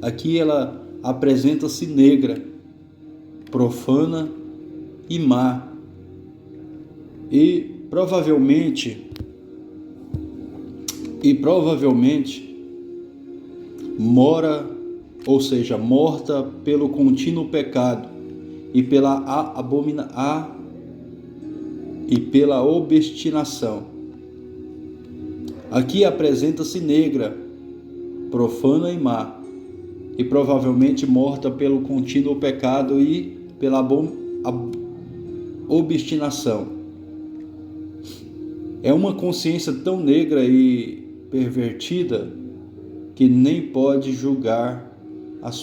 Aqui ela apresenta-se negra, profana e má. E provavelmente morta pelo contínuo pecado e pela obstinação. Aqui apresenta-se negra, profana e má, e provavelmente morta pelo contínuo pecado e pela obstinação. É uma consciência tão negra e pervertida que nem pode julgar as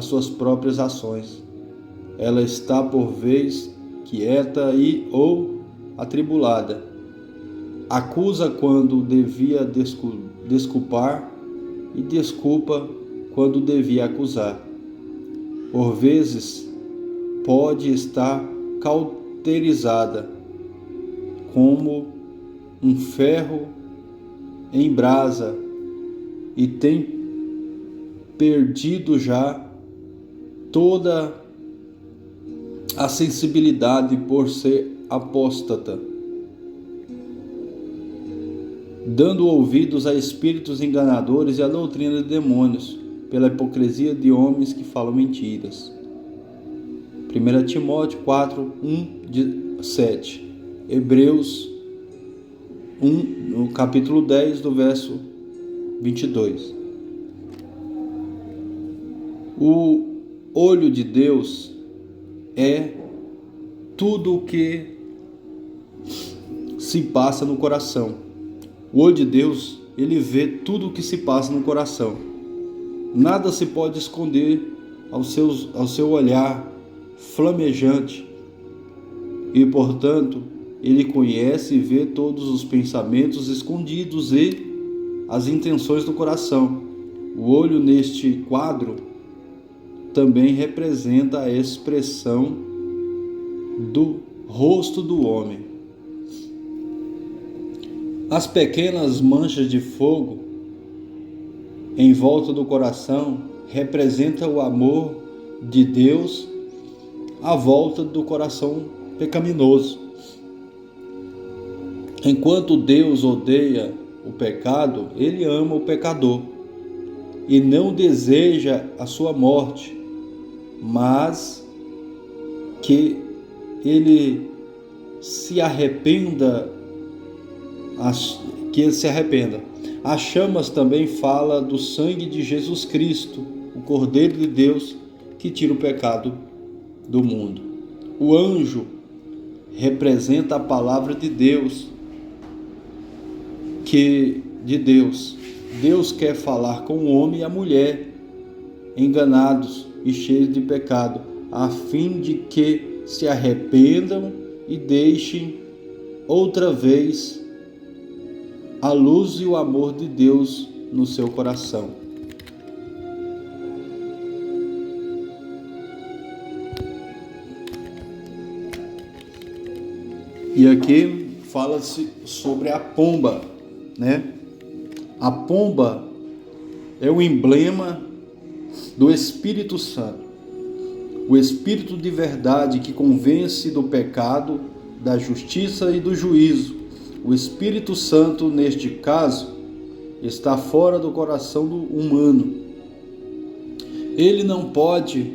suas próprias ações. Ela está por vez quieta ou atribulada. Acusa quando devia desculpar e desculpa quando devia acusar. Por vezes pode estar cauterizada como um ferro em brasa e tem perdido já toda a sensibilidade por ser apóstata, dando ouvidos a espíritos enganadores e a doutrina de demônios, pela hipocrisia de homens que falam mentiras. 1 Timóteo 4:1-7. Hebreus 1, no capítulo 10, do verso 22. O olho de Deus é tudo o que se passa no coração. O olho de Deus, ele vê tudo o que se passa no coração. Nada se pode esconder ao seu olhar flamejante. E, portanto, ele conhece e vê todos os pensamentos escondidos e as intenções do coração. O olho neste quadro também representa a expressão do rosto do homem. As pequenas manchas de fogo em volta do coração representam o amor de Deus à volta do coração pecaminoso. Enquanto Deus odeia o pecado, Ele ama o pecador e não deseja a sua morte, mas que ele se arrependa, As chamas também fala do sangue de Jesus Cristo, o Cordeiro de Deus que tira o pecado do mundo. O anjo representa a palavra de Deus, Deus quer falar com o homem e a mulher, enganados e cheios de pecado, a fim de que se arrependam e deixem outra vez a luz e o amor de Deus no seu coração. E aqui fala-se sobre a pomba, né? A pomba é o emblema do Espírito Santo, o Espírito de verdade que convence do pecado, da justiça e do juízo. O Espírito Santo, neste caso, está fora do coração do humano. Ele não pode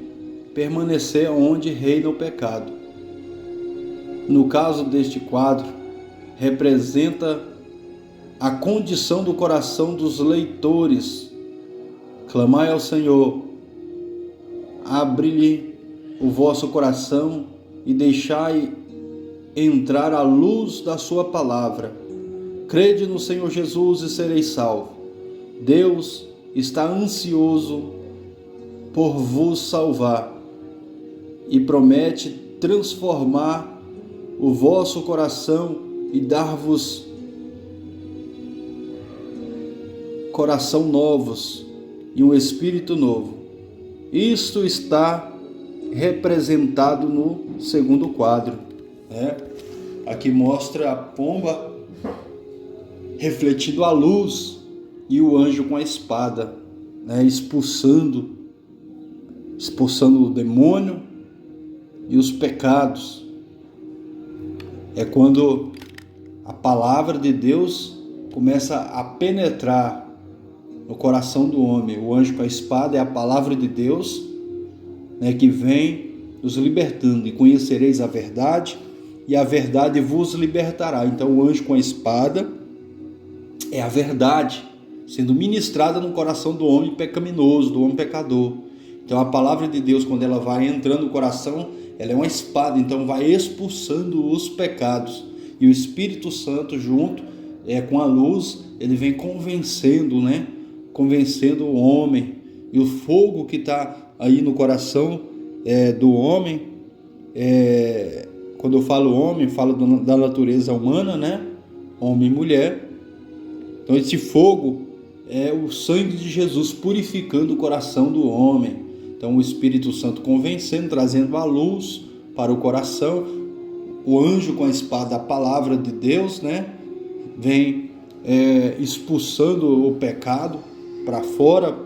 permanecer onde reina o pecado. No caso deste quadro, representa a condição do coração dos leitores. Clamai ao Senhor, abre-lhe o vosso coração e deixai entrar a luz da sua palavra. Crede no Senhor Jesus e sereis salvos. Deus está ansioso por vos salvar e promete transformar o vosso coração e dar-vos coração novos e um espírito novo. Isto está representado no segundo quadro. Aqui mostra a pomba refletindo a luz e o anjo com a espada, expulsando o demônio e os pecados. É quando a palavra de Deus começa a penetrar no coração do homem. O anjo com a espada é a palavra de Deus, que vem nos libertando. E conhecereis a verdade, e a verdade vos libertará. Então o anjo com a espada é a verdade sendo ministrada no coração do homem pecaminoso, do homem pecador. Então a palavra de Deus, quando ela vai entrando no coração, ela é uma espada, então vai expulsando os pecados. E o Espírito Santo, junto com a luz, ele vem convencendo o homem. E o fogo que está aí no coração do homem, quando eu falo homem, falo da natureza humana, homem e mulher. Então esse fogo é o sangue de Jesus purificando o coração do homem. Então o Espírito Santo convencendo, trazendo a luz para o coração. O anjo com a espada, a palavra de Deus, vem expulsando o pecado para fora,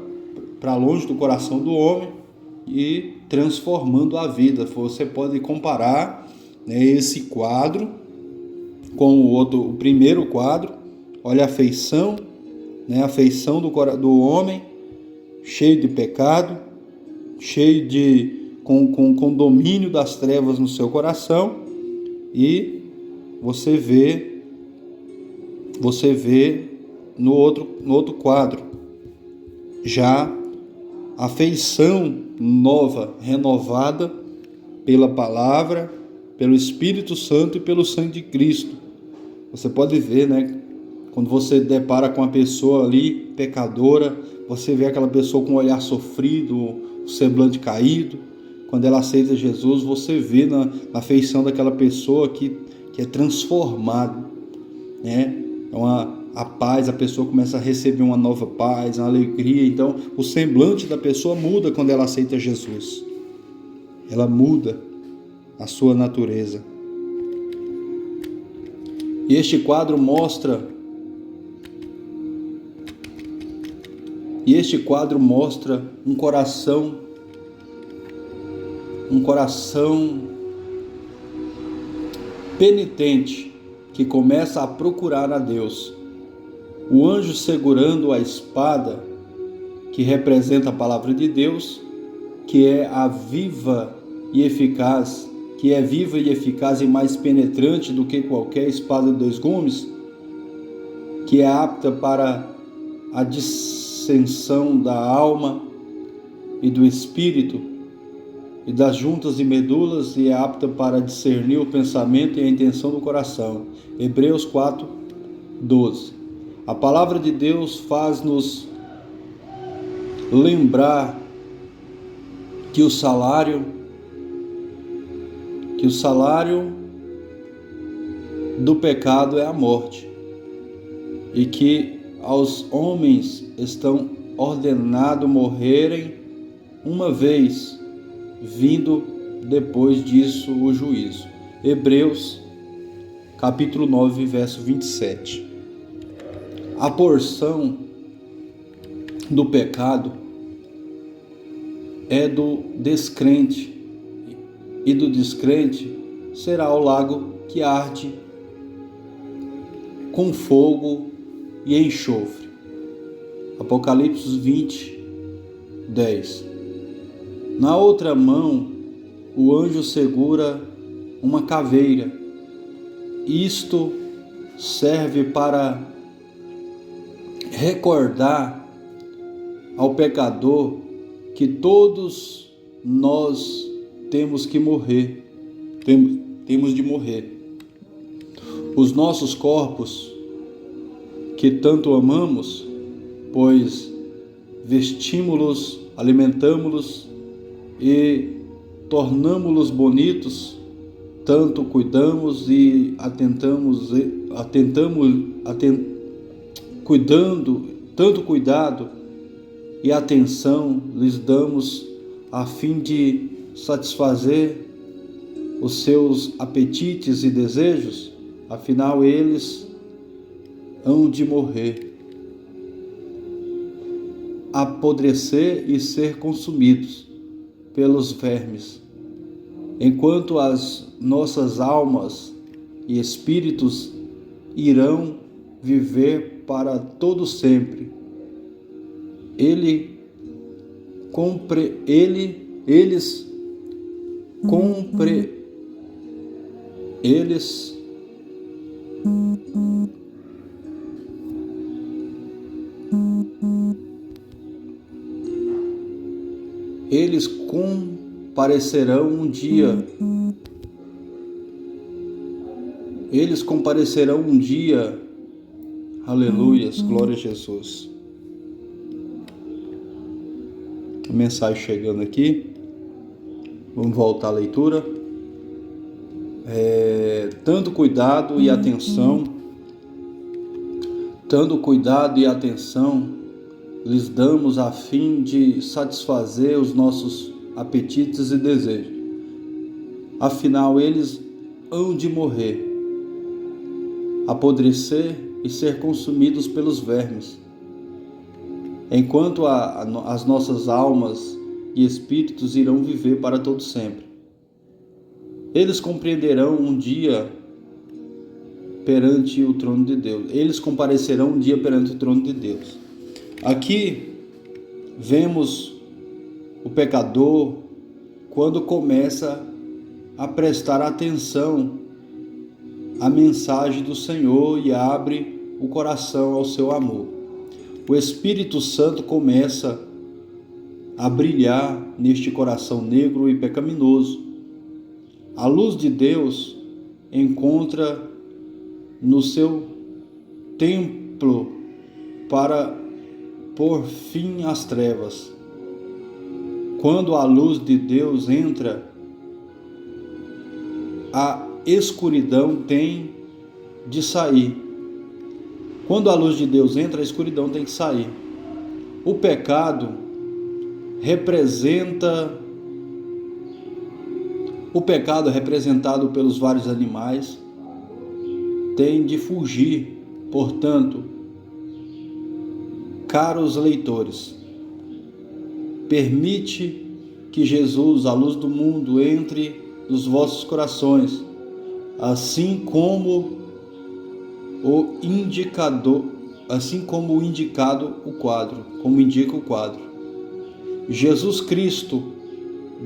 para longe do coração do homem e transformando a vida. Você pode comparar esse quadro com o primeiro quadro. Olha a feição, a feição do homem, cheio de pecado, cheio com domínio das trevas no seu coração. E você vê no outro quadro já a feição nova, renovada pela palavra, pelo Espírito Santo e pelo sangue de Cristo. Você pode ver, quando você depara com uma pessoa ali pecadora, você vê aquela pessoa com o olhar sofrido, o semblante caído. Quando ela aceita Jesus, você vê na feição daquela pessoa que é transformada. Então a paz, a pessoa começa a receber uma nova paz, uma alegria. Então, o semblante da pessoa muda quando ela aceita Jesus. Ela muda a sua natureza. E este quadro mostra um coração penitente que começa a procurar a Deus. O anjo segurando a espada, que representa a palavra de Deus, que é viva e eficaz e mais penetrante do que qualquer espada de 2 gumes, que é apta para a dissensão da alma e do espírito e das juntas e medulas, e é apta para discernir o pensamento e a intenção do coração. Hebreus 4:12. A palavra de Deus faz-nos lembrar que o salário do pecado é a morte, e que aos homens estão ordenado morrerem uma vez, vindo depois disso o juízo. Hebreus capítulo 9, verso 27. A porção do pecado é do descrente, e do descrente será o lago que arde com fogo e enxofre. Apocalipse 20:10. Na outra mão, o anjo segura uma caveira. Isto serve para recordar ao pecador que todos nós temos de morrer. Os nossos corpos, que tanto amamos, pois vestimos-los, alimentamos-los e tornamos-los bonitos, tanto cuidamos e tanto cuidado e atenção lhes damos a fim de satisfazer os seus apetites e desejos. Afinal, eles hão de morrer, apodrecer e ser consumidos pelos vermes, enquanto as nossas almas e espíritos irão viver para todo sempre. Eles comparecerão um dia. Aleluias, glória a Jesus. A mensagem chegando aqui. Vamos voltar à leitura. Tanto cuidado e atenção lhes damos a fim de satisfazer os nossos apetites e desejos. Afinal, eles hão de morrer, apodrecer e ser consumidos pelos vermes, enquanto as nossas almas e espíritos irão viver para todo sempre. Eles compreenderão um dia perante o trono de Deus. Eles comparecerão um dia perante o trono de Deus. Aqui vemos o pecador quando começa a prestar atenção à mensagem do Senhor e abre o coração ao seu amor. O Espírito Santo começa a brilhar neste coração negro e pecaminoso. A luz de Deus encontra no seu templo para pôr fim às trevas. Quando a luz de Deus entra, a escuridão tem de sair. Quando a luz de Deus entra, a escuridão tem que sair. O pecado representado pelos vários animais tem de fugir. Portanto, caros leitores, permite que Jesus, a luz do mundo, entre nos vossos corações, assim como indica o quadro. Jesus Cristo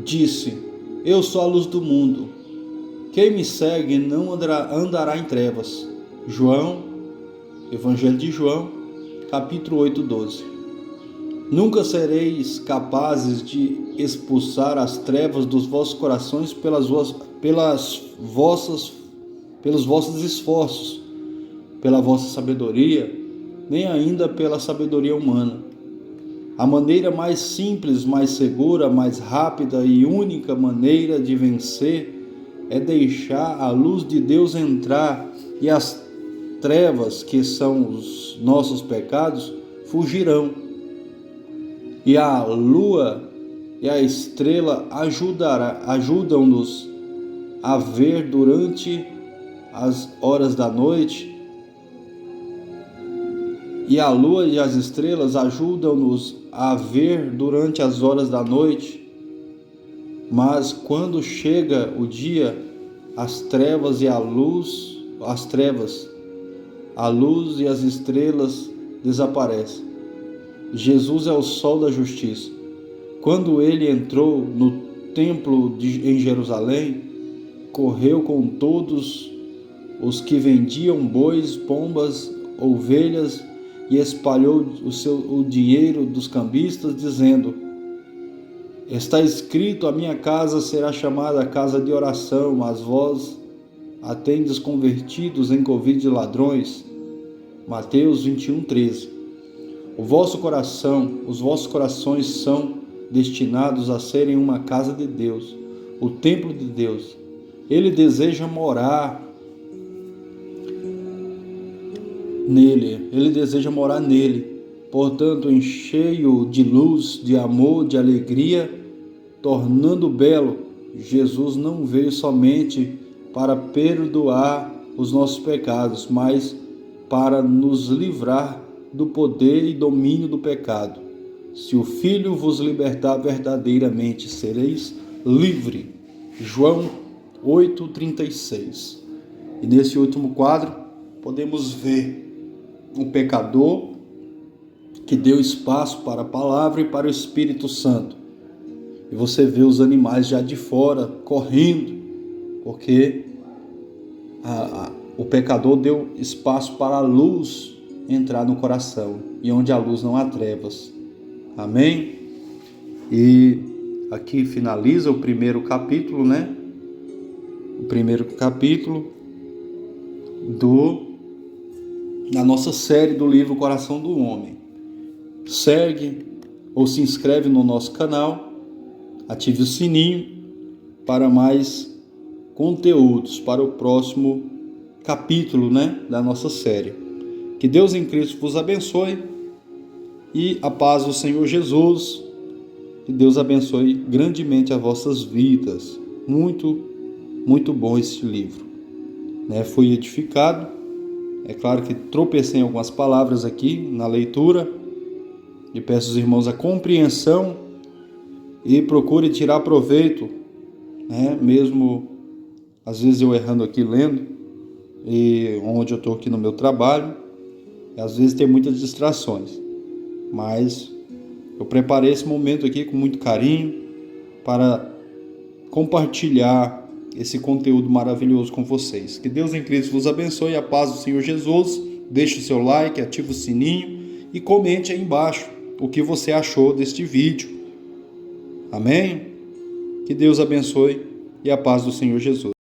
disse: eu sou a luz do mundo. Quem me segue não andará em trevas. Evangelho de João, capítulo 8, 12. Nunca sereis capazes de expulsar as trevas dos vossos corações pelos vossos esforços, pela vossa sabedoria, nem ainda pela sabedoria humana. A maneira mais simples, mais segura, mais rápida e única maneira de vencer é deixar a luz de Deus entrar, e as trevas, que são os nossos pecados, fugirão. E a lua e a estrela ajudam-nos a ver durante as horas da noite. E a lua e as estrelas ajudam-nos a ver durante as horas da noite. Mas quando chega o dia, a luz e as estrelas desaparecem. Jesus é o sol da justiça. Quando ele entrou no templo em Jerusalém, correu com todos os que vendiam bois, pombas, ovelhas, e espalhou o dinheiro dos cambistas, dizendo: está escrito, a minha casa será chamada casa de oração, mas vós a tendes convertidos em covil de ladrões. Mateus 21, 13. Os vossos corações são destinados a serem uma casa de Deus, o templo de Deus. Ele deseja morar nele. Portanto, cheio de luz, de amor, de alegria, tornando belo. Jesus não veio somente para perdoar os nossos pecados, mas para nos livrar do poder e domínio do pecado. Se o Filho vos libertar verdadeiramente, sereis livre. João 8,36. E nesse último quadro, podemos ver um pecador que deu espaço para a palavra e para o Espírito Santo. E você vê os animais já de fora, correndo, porque o pecador deu espaço para a luz entrar no coração, e onde a luz não há trevas. Amém? E aqui finaliza o primeiro capítulo, O primeiro capítulo da nossa série do livro Coração do Homem. Segue ou se inscreve no nosso canal, ative o sininho para mais conteúdos, para o próximo capítulo, da nossa série. Que Deus em Cristo vos abençoe e a paz do Senhor Jesus. Que Deus abençoe grandemente as vossas vidas. Muito, muito bom esse livro. Fui edificado. É claro que tropecei em algumas palavras aqui na leitura. E peço aos irmãos a compreensão e procure tirar proveito, mesmo às vezes eu errando aqui lendo, e onde eu estou aqui no meu trabalho, e às vezes tem muitas distrações, mas eu preparei esse momento aqui com muito carinho para compartilhar esse conteúdo maravilhoso com vocês. Que Deus em Cristo vos abençoe, a paz do Senhor Jesus. Deixe o seu like, ative o sininho e comente aí embaixo o que você achou deste vídeo. Amém? Que Deus abençoe e a paz do Senhor Jesus.